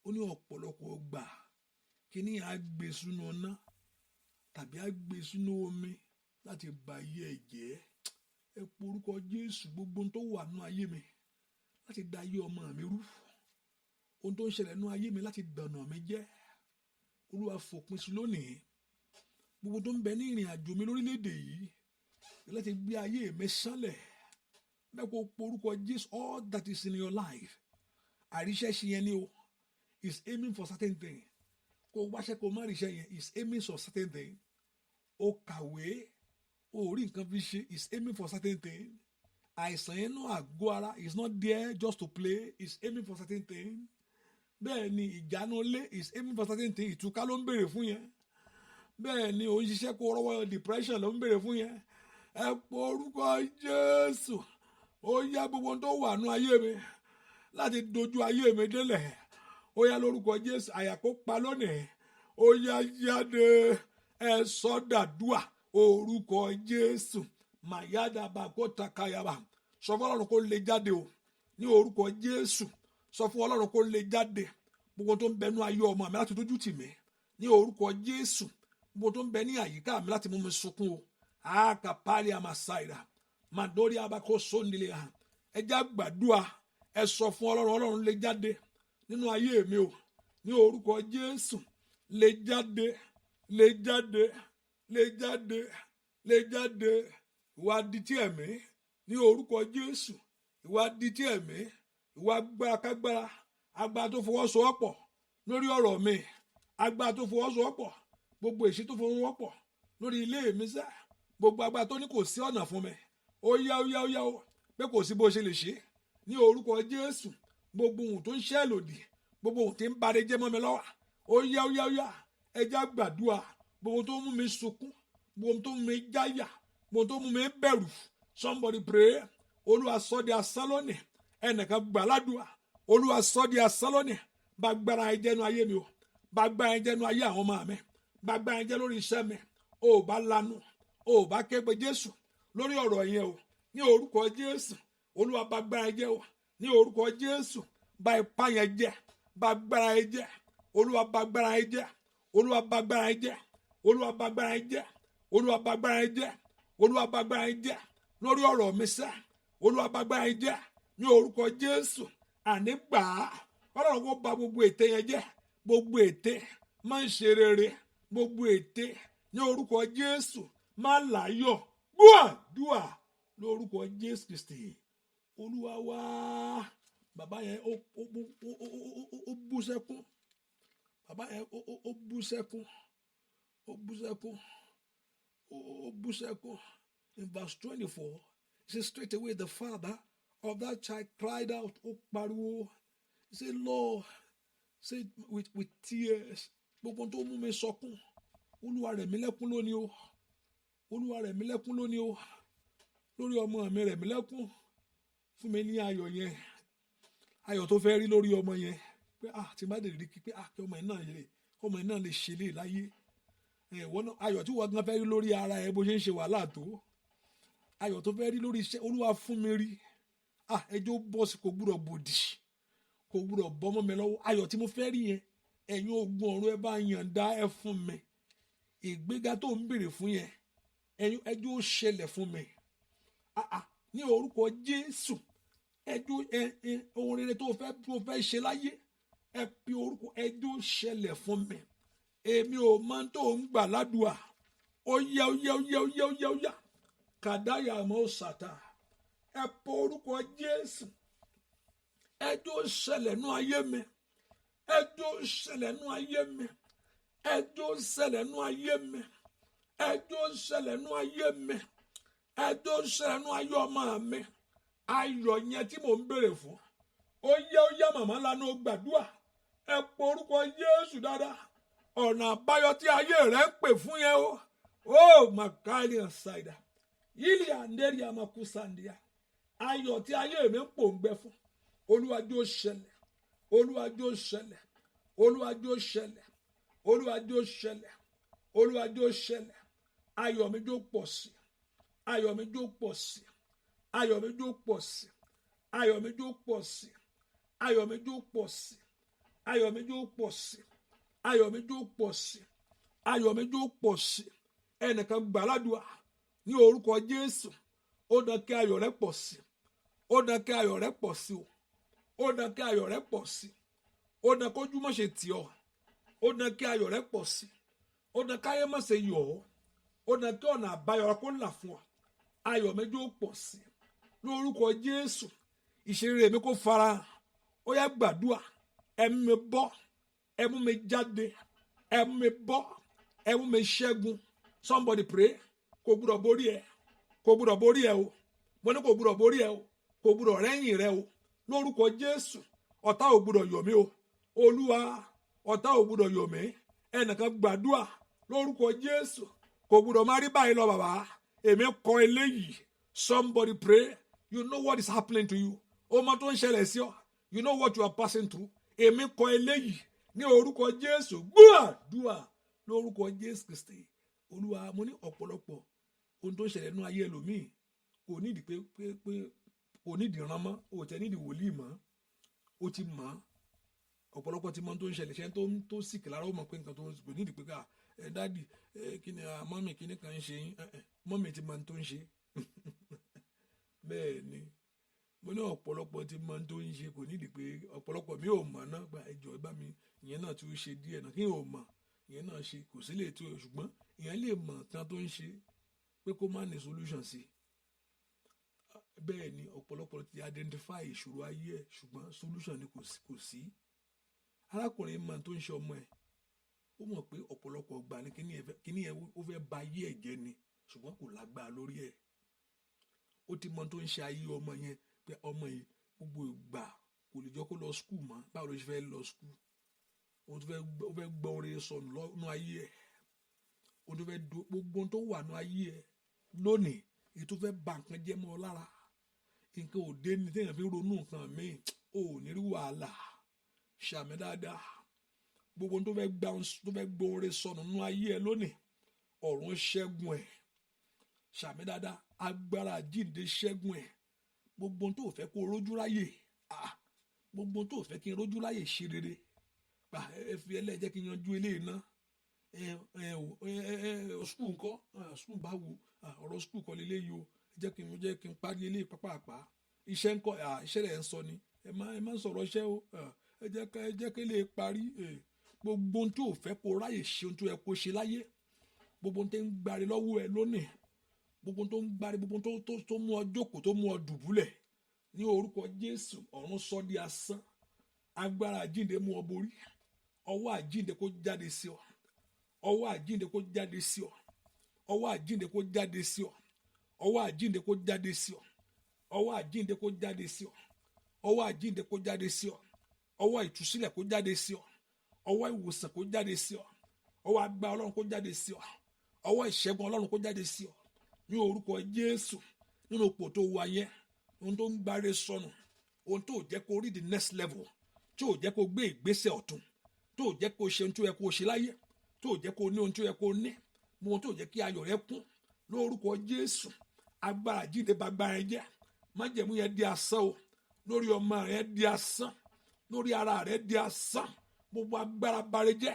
ó ní ọ̀pọ̀lọpọ̀ gbà kí nìyẹn á gbé sínú ọ̀nà tàbí á gbé sínú omi láti ba ayé ẹ̀ jẹ́ ẹ pé orúkọ Jésù gbogbo tó wà nú ayé mi láti da ayé ọmọ mi rú ohun tó ń ṣẹlẹ̀ nú ayé mi láti dànà mi jẹ́ Olúwa fòpin sí lónìí gbogbo tó ń bẹ ní ìrìn àjò mi lórílẹ̀‐èdè yìí láti gbé ayé mi sánlẹ̀ bẹ́ẹ̀ kó porúkọ Jésù all that is in your life àríṣẹ́ ṣe yẹn ni o is aiming for certain thing kó wáṣẹ́ kó má ríṣẹ́ yẹn is aiming for certain thing ó kàwé ó rí nǹkan fi ṣe is aiming for certain thing àìsàn yẹn náà àgọ́ ara is not there just to play is aiming for certain thing bẹ́ẹ̀ ni ìjánu lé is aiming for certain thing ìtúká ló ń béèrè fún yẹn bẹ́ẹ̀ ni òun ṣiṣẹ́ kó rọ́wọ́ depression ló ń béèrè fún yẹn ẹ pọ orúkọ gbogbo tó wà nú ayé mi láti dojú ayé mi délẹ̀ ó yá lórúkọ Jésù àyà kó pa lónìí ó yá jáde ẹ sọdàdúà orúkọ Jésù mayada bako takayaba sọ fún Ọlọ́run kó lè jáde o ní orúkọ Jésù sọ fún Ọlọ́run kó lè jáde gbogbo tó ń bẹ nú ayé ọmọ mi láti dójú tì mí ní orúkọ Jésù gbogbo tó ń bẹ ní àyíká mi láti mú mi sunkún o àkàpàlì àmàsáìrà màdórí abakó sóńdìlẹ hàn ẹ já gbàdúà ẹ sọ fún Ọlọ́run lè jáde nínú ayé mi o ní orúkọ Jésù lè jáde lè jáde lè jáde lè jáde ìwà adití ẹ̀mí ní orúkọ Jésù ìwà adití ẹ̀mí ìwà agbára kágbára agbára tó fọwọ́sowọ́pọ̀ lórí ọ̀rọ̀ mi agbára tó fọwọ́sowọ́pọ̀ gbogbo èṣí tó fọwọ́sowọ́pọ̀ lórí ilé mi sẹ́ gbogbo agbára tó ní kò sí ọ̀nà fún mi ó yá ó pé kò sí bó ṣe lè ṣe ní orúkọ Jésù gbogbo ohun tó ń ṣẹ́ lòdì gbogbo ohun tí ń bare jẹ́ mọ́ mi lọ́wọ́ ó yá ẹja gbàdúrà gbogbo tó mú mi sunkún gbogbo tó mú mi jáyà gbogbo tó mú mi bẹ̀rù somebody pray Olúwa sọ di asán lónìí ẹnìkan gbà ládùúà Olúwa sọ di asán lónìí bá gbára ẹ jẹ́nu ayé mi o bá gbára ẹ jẹ́nu ayé àwọn ọmọ mi bá gbára ẹ jẹ́ lórí iṣẹ́ mi ó bá lanu ó bá ké pe Jésù lórí ọ̀rọ̀ yẹn o ní orúkọ Jésù Olúwa bá gbára ẹ jẹ́ o ní orúkọ Jésù bá ipá yẹn jẹ́ bá gbára ẹ jẹ́ Olúwa bá gbára ẹ jẹ́ Olúwa bá gbára ẹ jẹ́ Olúwa bá gbára ẹ jẹ́ Olúwa bá gbára ẹ jẹ́ Olúwa bá gbára ẹ jẹ́ lórí ọ̀rọ̀ mi sẹ́ Olúwa bá gbára ẹ jẹ́ ní orúkọ Jésù àní gbà á Ọlọ́run kó bà gbogbo ète yẹn jẹ́ gbogbo ète má ń ṣe rere gbogbo ète ní orúkọ Jésù má láyọ̀ dúà lórúkọ Jésù Kristi Olúwa wá bàbá yẹn ó bú sẹ́kún bàbá yẹn ó bú sẹ́kún in verse 24 it says straight away the father of that child cried out ó pariwo he said Lord say with tears gbogbo tó mú mi sọkún Olúwa rẹ̀ mí lẹ́kún lónìí o Olúwa rẹ̀ mí lẹ́kún lónìí o lórí ọmọ mi rẹ̀ mí lẹ́kún fún mi ní ayọ̀ yẹn ayọ̀ tó fẹ́ rí lórí ọmọ yẹn pé tí má dé rí pé kí ọmọ yẹn náà lè ṣe lè láyé ayọ̀ tí wọ́n gan fẹ́ rí lórí ara ẹ bó ṣe ń ṣe wàhálà tó ayọ̀ tó fẹ́ rí lórí iṣẹ́ Olúwa fún mi rí ẹjọ́ bọ́ọ̀sì kò gbúdọ̀ bòdì kò gbúdọ̀ bọ́mọ́ mi lọ́wọ́ ayọ̀ tí mo fẹ́ rí yẹn ẹ̀yin ogun ọ̀run ẹ bá yànda ẹ fún mi ìgbéga tó ń béèrè fún yẹn ẹjọ́ ṣẹlẹ̀ fún mi ní orúkọ Jésù ẹjọ́ ohun rere tó fẹ́ ṣe láyé ẹ pe orúkọ ẹjọ́ ṣẹlẹ̀ fún mi èmi ò máa tó ń gbà ládùúà ó yá kàdáyà mọ́ sàtà ẹ pe orúkọ Jésù ẹjọ́ ṣẹlẹ̀ nú ayé mi ẹjọ́ ṣẹlẹ̀ nú ayé mi ẹjọ́ ṣẹlẹ̀ nú ayé mi ẹjọ́ ṣẹlẹ̀ nú ayé mi ẹjọ́ ṣẹlẹ̀ nú ayé ọmọ mi ayọ̀ yẹn tí mò ń béèrè fún ó yá màmá lánàá ó gbàdúrà ẹ pe orúkọ Jésù dáadáa ọ̀nà àbáyọ tí ayé rẹ̀ ń pè fún yẹn ó màkàlì ọ̀sáìdà yìí àndérí àmàkùsàndìyà ayọ̀ tí ayé mi ń pòǹgbẹ fún Olúwa jọ̀ọ́ ṣẹlẹ̀ Olúwa jọ̀ọ́ ṣẹlẹ̀ Olúwa jọ̀ọ́ ṣẹlẹ̀ Olúwa jọ̀ọ́ ṣẹlẹ̀ Olúwa jọ̀ọ́ ṣẹlẹ̀ ayọ̀ mi jọ̀ọ́ pọ̀ sí ayọ̀ mi jọ̀ọ́ pọ̀ sí ayọ̀ mi jọ̀ọ́ pọ̀ sí ayọ̀ mi jọ̀ọ́ pọ̀ sí ayọ̀ mi jọ̀ọ́ pọ̀ sí ayọ̀ mi jọ̀ọ́ pọ̀ sí ayọ̀ mi jọ̀ọ́ pọ̀ sí ayọ̀ mi jọ̀ọ́ pọ̀ sí ẹnìkan gbà ládùúà ní orúkọ Jésù ó dán kí ayọ̀ rẹ pọ̀ sí ó dán kí ayọ̀ rẹ pọ̀ sí ó dán kí ayọ̀ rẹ pọ̀ sí ó dán kójú má ṣe tì ọ́ ó dán kí ayọ̀ rẹ pọ̀ sí ó dán káyé má ṣe yọ̀ ọ́ ó dán kí ọ̀nà àbáyọ kó là fún ọ ayọ̀ mi jọ̀ọ́ pọ̀ sí lórúkọ Jésù ìṣeré mi kó farahàn ó yá gbàdúà ẹ̀mí mi bọ́ ẹ̀mú mi jáde ẹ̀mú mi bọ́ ẹ̀mú mi ṣẹ́gun somebody pray kò gbúdọ̀ borí ẹ kò gbúdọ̀ borí ẹ o mo ní kò gbúdọ̀ borí ẹ o kò gbúdọ̀ rẹ́yìn rẹ o lórúkọ Jésù ọ̀tá ò gbúdọ̀ yọ̀ mí o Olúwa ọ̀tá ò gbúdọ̀ yọ̀ mí ẹnìkan gbàdúà lórúkọ Jésù kò gbúdọ̀ má rí báyìí lọ bàbá èmi kọ eléyìí somebody pray You know what is happening to you. O mọ tó ń ṣẹlẹ̀ sí ọ. You know what you are passing through. Èmi kọ eléyìí ní orúkọ Jésù. Gbàdúrà lórúkọ Jésù Kristi. Olúwa, mo ní ọ̀pọ̀lọpọ̀ ohun tó ń ṣẹlẹ̀ nínú ayé ẹlòmíì kò nídìí pé kò nídìí rán mọ́, ò tẹ́ nídìí wòlíì mọ́. Ó ti mọ̀. Ọ̀pọ̀lọpọ̀ ti mọ tó ń ṣẹlẹ̀ ṣẹ́ tó sì kìlára ó mọ̀ pé nǹkan tó ń kò nídìí pé ká dádì kí ni mọ́mì kí ni kan ń ṣe yín. Mọ́mì ti mọ tó ń ṣe. Bẹ́ẹ̀ ni mo ní ọ̀pọ̀lọpọ̀ ti mọ tó ń ṣe, kò nídìí pé ọ̀pọ̀lọpọ̀ mi ò mọ̀ náà gba ẹjọ́ bá mi ìyẹn náà tí ó ṣe díẹ̀ náà kí n ò mọ̀ ìyẹn náà ṣe kò sí lè tó o, ṣùgbọ́n ìyẹn lè mọ̀ kan tó ń ṣe pé kó má ní solution sí. Bẹ́ẹ̀ ni ọ̀pọ̀lọpọ̀ ti identify ìṣòro ayé ẹ̀ ṣùgbọ́n solution ni kò sí. Arákùnrin mọ̀ tó ń ṣe ọmọ ẹ̀, ó mọ̀ pé ọ̀pọ̀lọpọ̀ gbà ní kíní ẹ̀ ó fẹ́ ba ayé ẹ̀ jẹ́ ni ṣùgbọ́n kò lágbára lórí ẹ̀. Ó ti mọ̀ tó ń ṣe ayé ọmọ yẹn pé ọmọ yìí gbogbo ìgbà kò lè jọ kó lọ school mọ́, báwo ló ṣe fẹ́ lọ school. Ó fẹ́ gbọ́ orin sọnù lọ́nà ayé ẹ̀. Ó fẹ́ gbogbo tó wà ní ayé ẹ̀ lónìí èyí tó fẹ́ bà nǹkan jẹ́ mọ́ ọ lára. Nǹkan òde ni téèyàn fi ronú nǹkan míì ò ní rí wàhálà. Ṣàmì dáadáa. Gbogbo tó fẹ́ gbọ́ orin sọnù ní ayé ẹ̀ lónìí ọ̀run ṣẹ́gun ẹ̀. Ṣàmì dáadáa. Agbára àjíǹde ṣẹ́gun ẹ̀. Gbogbo tó fẹ́ kó rójú ráyè. Gbogbo tó fẹ́ kí n rójú ráyè ṣe rere. Ẹ fi ẹlẹ́jẹ́ kí n yanjú eléyìí ná. Skul ńkọ́? Skul báwo? Ọ̀rọ̀ skul kọ́ leléyìí o. Jẹ́ kí n parí eléyìí pàápàá. Iṣẹ́ ńkọ́? Iṣẹ́ rẹ̀ ń sọ ni. Ẹ má sọ̀rọ̀ iṣẹ́ o. Ẹ jẹ́ kí lè parí. Gbogbo tó fẹ́ kó ráyè ṣe ohun tó yẹ kó ṣe láyé. Gbogbo tó ń gbárí lọ́wọ́ ẹ lónìí. Gbogbo tó ń gbárí, gbogbo tó mú ọ jókòó, tó mú ọ dùbúlẹ̀. Ní orúkọ Jésù, ọ̀run sọ di asán. Agbára àjíǹde mú ọ borí. Ọwọ́ àjíǹde kó jáde sí ọ. Ọwọ́ àjíǹde kó jáde sí ọ. Ọwọ́ àjíǹde kó jáde sí ọ. Ọwọ́ àjíǹde kó jáde sí ọ. Ọwọ́ àjíǹde kó jáde sí ọ. Ọwọ́ àjíǹde kó jáde sí ọ. Ọwọ́ ìtúsílẹ̀ kó jáde sí ọ. Ọwọ́ ìwòsàn kó jáde sí ọ. Ọwọ́ agbára Ọlọ́run kó jáde sí ọ. Ọwọ́ ìṣẹ́gun Ọlọ́run kó jáde sí ọ. Ní orúkọ Jésù, nínú ipò tó wà yẹn, ohun tó ń gbáre sọnù, ohun tó jẹ́ kó rí the next level, tí ò jẹ́ kó gbé ìgbésẹ̀ ọ̀tun, tí ò jẹ́ kó ṣe ohun tó yẹ kó ṣe láyé, tí ò jẹ́ kó ní ohun tó yẹ kó ní, ohun tó jẹ́ kí ayọ̀ rẹ kún. Lórúkọ Jésù, agbára jíde bá agbára ẹ jẹ́. Májẹ̀mú yẹn di asán o. Lórí ọmọ rẹ di asán. Lórí ara rẹ di asán. Gbogbo agbára bare jẹ́.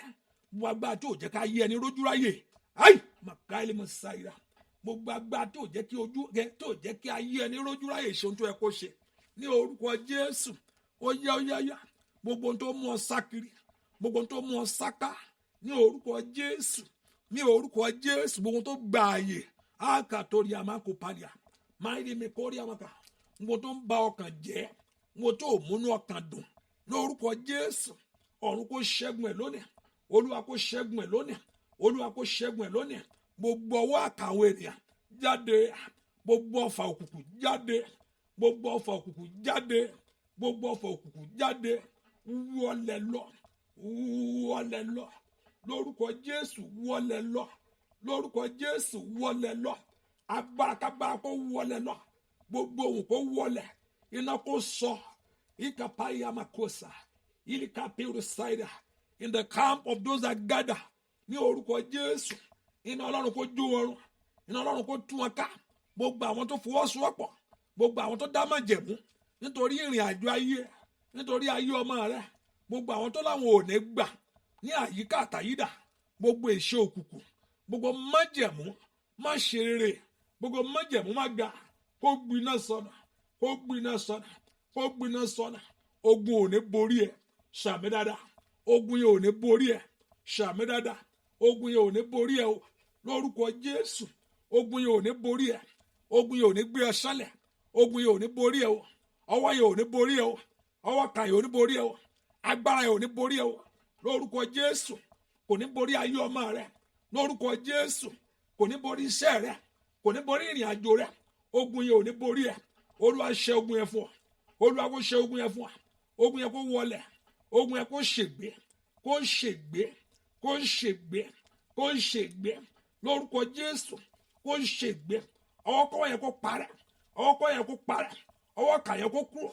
Gbogbo agbára tí ò jẹ́ ká yé ẹni rójú ráyè. Ai! Màkàílì mọ̀ sáyìrà. Gbogbo agbára tí ò jẹ́ kí ayé ẹni rójú ráyè ṣe ohun tó yẹ kó ṣe. Ní orúkọ Jésù, ó yá. Gbogbo ohun tó mú ọ sá kiri. Gbogbo ohun tó mú ọ sá ká. Ní orúkọ Jésù. Ní orúkọ Jésù. Gbogbo ohun tó gba ààyè. Àkàtòrí àmàkò padà. Máìlì mi kórè àmàkà. Gbogbo tó ń ba ọkàn jẹ́. Gbogbo tó múnú ọkàn dùn. Lórúkọ Jésù. Ọ̀run kó ṣẹ́gun ẹ̀ lónìí. Olúwa kó ṣẹ́gun ẹ̀ lónìí. Olúwa kó ṣẹ́gun ẹ̀ lónìí. Gbogbo ọwọ́ àkàwọn ènìyàn jáde. Gbogbo ọfà òkùnkùn jáde. Gbogbo ọfà òkùnkùn jáde. Gbogbo ọfà òkùnkùn jáde. Wọlẹ̀ lọ. Wọlẹ̀ lọ. Lórúkọ Jésù wọlẹ̀ lọ. Lórúkọ Jésù wọlẹ̀ lọ. Agbára kó wọlẹ̀ lọ. Gbogbo ohun kó wọlẹ̀. Iná kó sọ. Ikapaya makosa. Ilikapiru saida. In the camp of those that gather. Ní orúkọ Jésù. Iná Ọlọ́run kó jó wọn run. Iná Ọlọ́run kó tú wọn ká. Gbogbo àwọn tó fọwọ́sowọ́pọ̀. Gbogbo àwọn tó dá májẹ̀mú. Nítorí ìrìn àjò ayé. Nítorí ayé ọmọ rẹ. Gbogbo àwọn tó láwọn ò ní gbà. Ní àyíká àtàyídà. Gbogbo èṣe òkùnkùn. Gbogbo májẹ̀mú. Má ṣe rere. Gbogbo májẹ̀mú má ga. Kó gbiná sọnà. Kó gbiná sọnà. Kó gbiná sọnà. Ogun ò ní borí ẹ. Ṣàmì dáadáa. Ogun yẹn ò ní borí ẹ. Ṣàmì dáadáa. Ogun yẹn ò ní borí ẹ o. Lórúkọ Jésù. Ogun yẹn ò ní borí ẹ. Ogun yẹn ò ní gbé ẹ sálẹ̀. Ogun yẹn ò ní borí ẹ o. Ọwọ́ yẹn ò ní borí ẹ o. Ọwọ́ kan yẹn ò ní borí ẹ o. Agbára yẹn ò ní borí ẹ o. Lórúkọ Jésù. Kò ní borí ayé ọmọ rẹ. Lórúkọ Jésù. Kò ní borí iṣẹ́ rẹ. Kò ní borí ìrìn àjò rẹ. Ogun yẹn ò ní borí ẹ. Olúwa ṣe ogun yẹn fún ọ. Olúwa kó ṣe ogun yẹn fún ọ. Ogun yẹn kó wọlẹ̀. Ogun yẹn kó ṣègbé. Kó ṣègbé. Kó ṣègbé. Kó ṣègbé. Lórúkọ Jésù. Kó ṣègbé. Ọwọ́kọ́wọ́ yẹn kó parẹ́. ọwọ́ kọ́ yẹn kó parẹ́, ọwọ́ kà yẹn kó kúrò,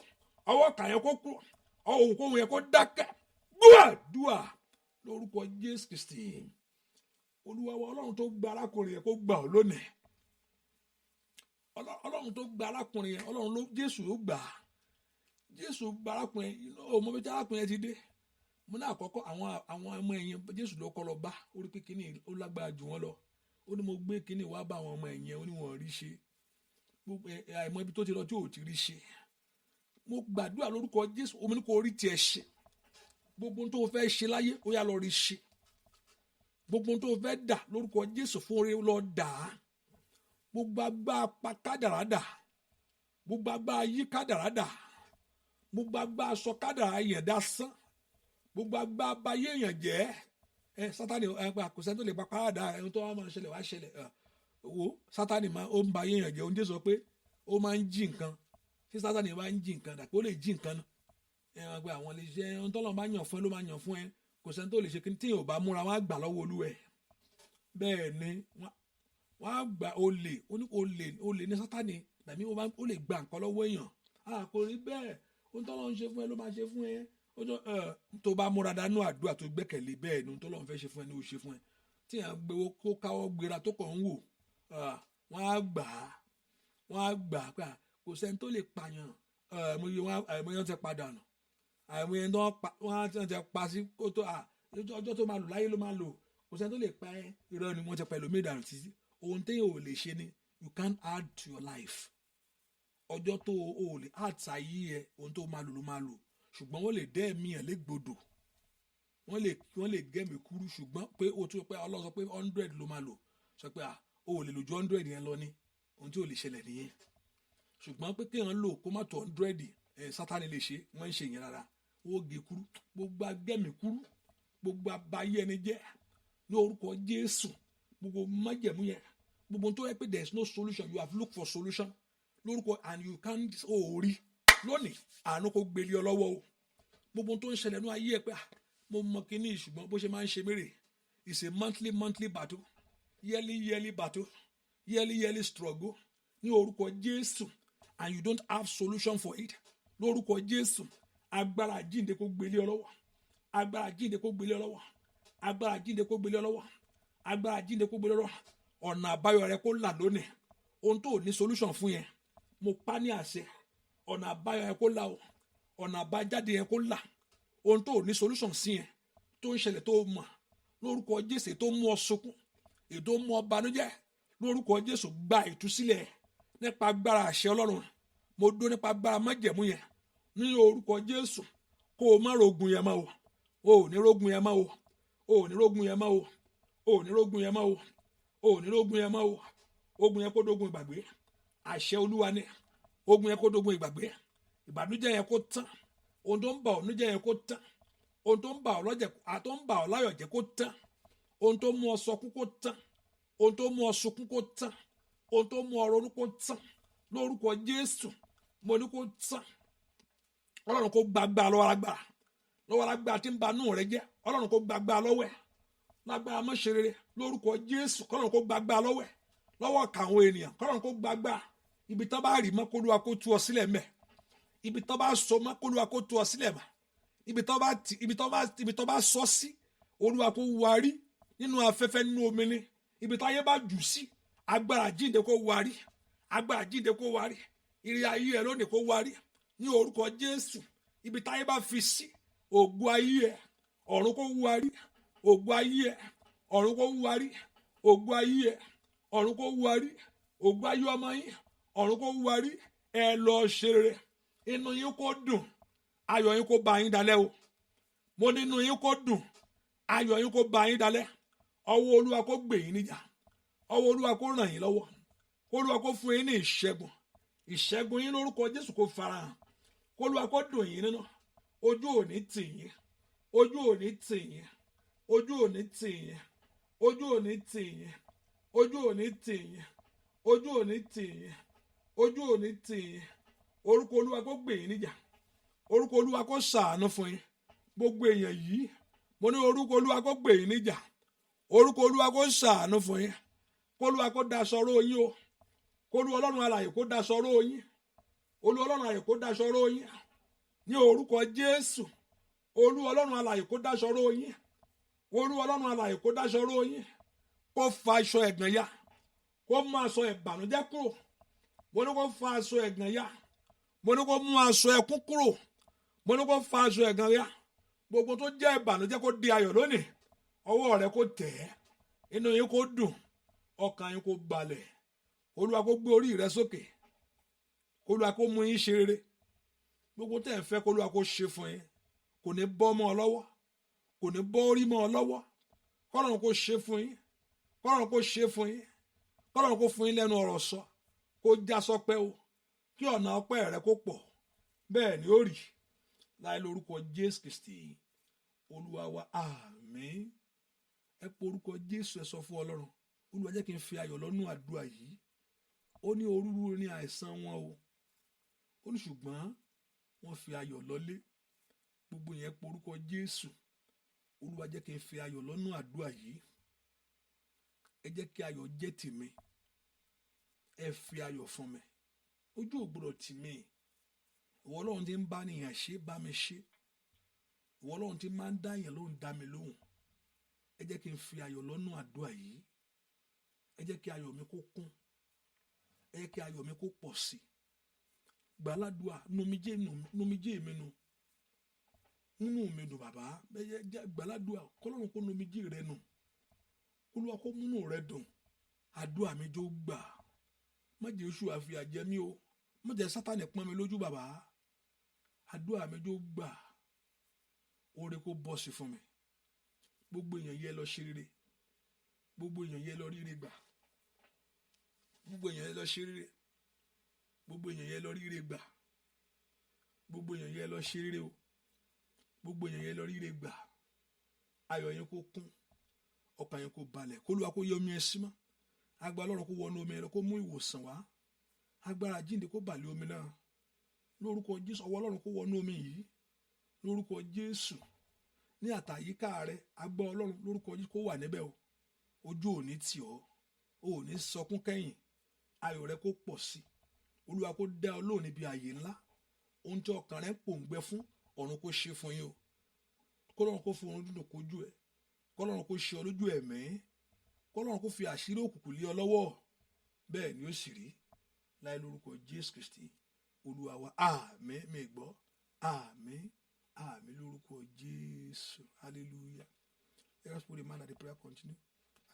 ọwọ́ kà yẹn kó kúrò, ọwọ́ òkòwò yẹn kó dákẹ́. Dúà lórúkọ Jésù Kristi. Olúwa wa, Ọlọ́run tó gba arákùnrin yẹn kó gbà ọ́ lónìí. Ọlọ́run tó gba arákùnrin yẹn, Ọlọ́run ló Jésù ló gbà á. Jésù gba arákùnrin yẹn, ọmọ bíi tí arákùnrin yẹn ti dé. Mo ní àkọ́kọ́ àwọn ọmọ ẹ̀yìn Jésù ló kọ́ lọ bá, ó rí pé kíní ó lágbára jù wọ́n lọ. Ó ní mo gbé kíní wá bá àwọn ọmọ ẹ̀yìn, ó ní wọn rí ṣe. Àìmọ̀ ibi tó ti lọ tí ò ti rí ṣe. Mo gbàdúrà lórúkọ Jésù, omi ní kò rí tiẹ̀ ṣe. Gbogbo ohun tó fẹ́ ṣe láyé ó yá lọ rí ṣe. Gbogbo ohun tó fẹ́ dà lórúkọ Jésù fún oore lọ dà á. Gbogbo agbára pa kádàrá dà. Gbogbo agbára yí kádàrá dà. Gbogbo agbára sọ kádàrá yẹn dá sán. Gbogbo agbára bá yé èèyàn jẹ́. Sátánì kò sẹ́ni tó lè pa kádàrá ẹni tó wá máa ṣẹlẹ̀ wá ṣẹlẹ̀. Wo Sátánì ó ń ba yé èèyàn jẹ́. Oúnjẹ sọ pé ó máa ń jí nǹkan. Tí Sátánì bá ń jí nǹkan dà pé ó lè jí nǹkan náà. Ẹ̀wọ̀n pé àwọn lè ṣe ohun tọ́lọ́run bá yàn fún ẹ ló máa yàn fún ẹ. Kò sẹ́ni tó lè ṣe kí tí yóò bá múra wọn á gbà lọ́wọ́ Olúwẹ̀. Bẹ́ẹ̀ ni wọ́n á gba olè ní Sátánì tàbí ó lè gba nǹkan lọ́wọ́ èèyàn. Kò rí bẹ́ẹ̀, ohun tọ́lọ́run ṣe fún ẹ ló máa ṣe fún ẹ. Tó bá múra dánú àdúrà tó gbẹ́kẹ̀lé bẹ́ẹ̀ ni ohun tọ́lọ́run fẹ́ ṣe fún ẹ ní ó ṣe fún ẹ. Tí yàn gbowó kó káwọ́ gbéra tó kàn ń wò, wọ́n á gbà á pé kò sẹ́ni tó lè pààyàn. Àìmọye ti padà nù. Àìmọye wọ́n ti pa sí kótó. Ọjọ́ tó máa lò láyé ló máa lò. Kò sẹ́ni tó lè pa ẹ́. Irọ́ ni wọ́n ti pa ẹlòmíì dànù títí. Ohun téèyàn ò lè ṣe ni you can't add to your life. Ọjọ́ tó o lè add sáyé ẹ, ohun tó máa lò ló máa lò. Ṣùgbọ́n wọ́n lè dẹ́ ẹ̀mí ẹ̀ légbodò. Wọ́n lè gẹ́mi kúrú, ṣùgbọ́n pé o tún pé Ọlọ́run sọ pé 100 ló máa lò. Sọ pé o ò lè lò ju 100 yẹn lọ ní. Ohun tí ò lè ṣẹlẹ̀ nìyẹn. Ṣùgbọ́n pé kéèyàn lò kó má tó 100, Sátánì lè ṣe, wọ́n ń ṣe yẹn rárá. Ó gé kúrú, gbogbo agẹ́mi kúrú, gbogbo abayé ẹni jẹ́ ní orúkọ Jésù. Gbogbo májẹ̀mú yẹn, gbogbo tó yẹ pé there is no solution, you have looked for solution lórúkọ and you can't rí lónìí. Àánú kó gbélé ọ lọ́wọ́ o. Gbogbo tó ń ṣẹlẹ̀ ní ayé ẹ pé mo mọ kíní, ṣùgbọ́n bó ṣe máa ń ṣe mérè. It's a monthly battle, yearly battle, yearly struggle ní orúkọ Jésù, and you don't have solution for it lórúkọ Jésù. Agbára jíǹde kó gbélé ọ lọ́wọ́. Agbára jíǹde kó gbélé ọ lọ́wọ́. Agbára jíǹde kó gbélé ọ lọ́wọ́. Agbára jíǹde kó gbélé ọ lọ́wọ́. Ọ̀nà àbáyọ rẹ kó là lónìí. Ohun tó ní solution fún yẹn, mo pa ní àṣẹ. Ọ̀nà àbáyọ yẹn kó là o. Ọ̀nà àbájáde yẹn kó là. Ohun tó ní solution sí yẹn, tó ń ṣẹlẹ̀ tó mọ̀ lórúkọ Jésù, tó mú ọ sunkún, ètò mú ọ banújẹ́ lórúkọ Jésù, gba ìtúsílẹ̀ nípa agbára àṣẹ Ọlọ́run. Mo dó nípa agbára májẹ̀mú yẹn ní orúkọ Jésù. Kó o má rogun yẹn mọ́ o. O ò ní rogun yẹn mọ́ o. O ò ní rogun yẹn mọ́ o. O ò ní rogun yẹn mọ́ o. O ò ní rogun yẹn mọ́ o. Ogun yẹn kó dogun ìgbàgbé. Àṣẹ Olúwa ni. Ogun yẹn kó dogun ìgbàgbé. Ìbànújẹ́ yẹn kó tán. Ohun tó ń bà ọ́ nújẹ́ yẹn kó tán. Ohun tó ń bà ọ́ láyọ̀ jẹ́ kó tán. Ohun tó mú ọ sọkún kó tán. Ohun tó mú ọ sunkún kó tán. Ohun tó mú ọ ronú kó tán. Lórúkọ Jésù, mo ní kó tán. Ọlọ́run kó gbàgbà lọ́wọ́ alágbára tí ń ba inú rẹ jẹ́. Ọlọ́run kó gbàgbà lọ́wọ́ ẹ̀. Lágbára má ṣe rere lórúkọ Jésù. Ọlọ́run kó gbàgbà lọ́wọ́ ẹ̀. Lọ́wọ́ kàwọn ènìyàn. Ọlọ́run kó gbàgbà. Ibi tán bá rì mọ́ kó Olúwa kó tú ọ sílẹ̀ mẹ́. Ibi tán bá so mọ́ kó Olúwa kó tú ọ sílẹ̀ mọ́. Ibi tán bá sọ sí, Olúwa kó warí nínú afẹ́fẹ́, nínú omi ni. Ibi táyé bá jù sí, agbára jíǹde kó warí. Agbára jíǹde kó warí. Ìrìn ayé ẹ lónìí kó warí ní orúkọ Jésù. Ibi táyé bá fi sí, ògo ayé ẹ, ọ̀run kó warí. Ògo ayé ẹ, ọ̀run kó warí. Ògo ayé ẹ, ọ̀run kó warí. Ògo ayé ọmọ yín, ọ̀run kó warí. Ẹ lọ ṣe rere. Inú yín kó dùn. Ayọ̀ yín kó bá yín dalẹ̀ o. Mo ní inú yín kó dùn. Ayọ̀ yín kó bá yín dalẹ̀. Ọwọ́ Olúwa kó gbè yín níjà. Ọwọ́ Olúwa kó ràn yín lọ́wọ́. Olúwa kó fún yín ní ìṣẹ́gun. Ìṣẹ́gun yín lórúkọ Jésù kó farahàn. Olúwa kó dùn yín nínú. Ojú ò ní tì yín. Ojú ò ní tì yín. Ojú ò ní tì yín. Ojú ò ní tì yín. Ojú ò ní tì yín. Ojú ò ní tì yín. Ojú ò ní tì yín. Orúkọ Olúwa kó gbè yín níjà. Orúkọ Olúwa kó ṣàánú fún yín. Gbogbo èèyàn yìí, mo ní orúkọ Olúwa kó gbè yín níjà. Orúkọ Olúwa kó ṣàánú fún yín. Kó Olúwa kó daṣọ ró yín o. kólú ọlọ́run alààyè kó daṣọ ró yín, olú ọlọ́run alààyè kó daṣọ ró yín ní orúkọ Jésù. Olú ọlọ́run alààyè kó daṣọ ró yín, olú ọlọ́run alààyè kó daṣọ ró yín, kó fa aṣọ ẹ̀gàn ya, kó mú aṣọ ìbànújẹ́ kúrò. Mo ní kó fa aṣọ ẹ̀gàn ya, mo ní kó mú aṣọ ẹkún kúrò, mo ní kó fa aṣọ ẹ̀gàn ya. Gbogbo tó jẹ́ ìbànújẹ́ kó di ayọ̀ lónìí. Ọwọ́ rẹ kó tẹ̀ ẹ́, inú yín kó dùn, ọkàn yín kó balẹ̀. Olúwa kó gbé orí rẹ sókè, Olúwa kó mú yín ṣe rere. Gbogbo tẹ́ ẹ̀ fẹ́ kó Olúwa kó ṣe fún yín, kò ní bọ́ mọ́ ọ lọ́wọ́, kò ní bọ́ orí mọ́ ọ lọ́wọ́. Kọ́lọ́run kó ṣe fún yín, kọ́lọ́run kó ṣe fún yín, kọ́lọ́run kó fún yín lẹ́nu ọ̀rọ̀ sọ, kó já sọpẹ́ o, kí ọ̀nà ọpẹ́ rẹ kó pọ̀. Bẹ́ẹ̀ ni ó rí láì lórúkọ Jésù Kristi Olúwa wa, àmín. Ẹ pé orúkọ Jésù, ẹ sọ fún Ọlọ́run, Olúwa jẹ́ kí n fi ayọ̀ lọ́nú àdúrà yìí. Ó ní òrúurú ní àìsàn wọn o, ó ní ṣùgbọ́n wọ́n fi ayọ̀ lọ́lé. Gbogbo yẹn pé orúkọ Jésù, Olúwa jẹ́ kí n fi ayọ̀ lọ́nú àdúrà yìí. Ẹ jẹ́ kí ayọ̀ jẹ́ tèmi, ẹ fi ayọ̀ fún mi, ojú ò gbọdọ̀ tì mí. Ìwọ Ọlọ́run tí ń bá nìyàn ṣe, bá mi ṣe. Ìwọ Ọlọ́run tí máa ń dá yẹn lóhùn, dá mi lóhùn. Ẹ jẹ́ kí n fi ayọ̀ lọ́nú àdúrà yìí. Ẹ jẹ́ kí ayọ̀ mi kó kún, ẹ jẹ́ kí ayọ̀ mi kó pọ̀ sí. Gbàládùá numijé mi nù, nínú mi dùn bàbá. Gbàládùá kọ́lọ́run kó numijé rẹ nù, Olúwa kó múnú rẹ dùn. Àdúrà mi jó gbà, má jẹ́ oṣù àfihà jẹ mí o, má jẹ́ Sátánì pọ́n mi lójú bàbá. Àdúrà mi jó gbà, oore kó bọ́ sí fún mi. Gbogbo èèyàn yẹ lọ ṣe rere, gbogbo èèyàn yẹ lọ ríre gbà, gbogbo èèyàn yẹ lọ ṣe rere, gbogbo èèyàn yẹ lọ ríre gbà, gbogbo èèyàn yẹ lọ ṣe rere o, gbogbo èèyàn yẹ lọ ríre gbà. Ayọ̀ yẹn kó kún, ọkàn yẹn kó balẹ̀, kó Olúwa kó yọ omi ẹ sí mọ́. Agbára Ọlọ́run kó wọnú omi rẹ, kó mú ìwòsàn wá. Agbára jíǹde kó bà lé omi náà lórúkọ Jésù. Ọwọ́ Ọlọ́run kó wọnú omi yìí lórúkọ Jésù. Ní àtàyíká rẹ, agbára Ọlọ́run lórúkọ Jésù kó wà níbẹ̀ o. Ojú ò ní tì ọ́, o ò ní sọkún kẹ́yìn. Ayọ̀ rẹ kó pọ̀ sí. Olúwa kó dá ọ lóhùn níbi ààyè ńlá. Ohun tí ọkàn rẹ ń pòǹgbẹ fún, ọ̀run kó ṣe fún yín o. Kọ́lọ́run kó fún orun dúdùn kójú ẹ, kọ́lọ́run kó ṣe ọ lójú ẹ̀mí, kọ́lọ́run kó fi àṣírí òkùnkùn lé ọ lọ́wọ́. Bẹ́ẹ̀ ni ó sì rí láì lórúkọ Jésù Kristi Olúwa wa, àmín. Mi gbọ́, àmín, àmín lórúkọ Jésù. Hallelujah. Let us put the man at the prayer continue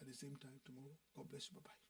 at the same time tomorrow. God bless you. Bye-bye.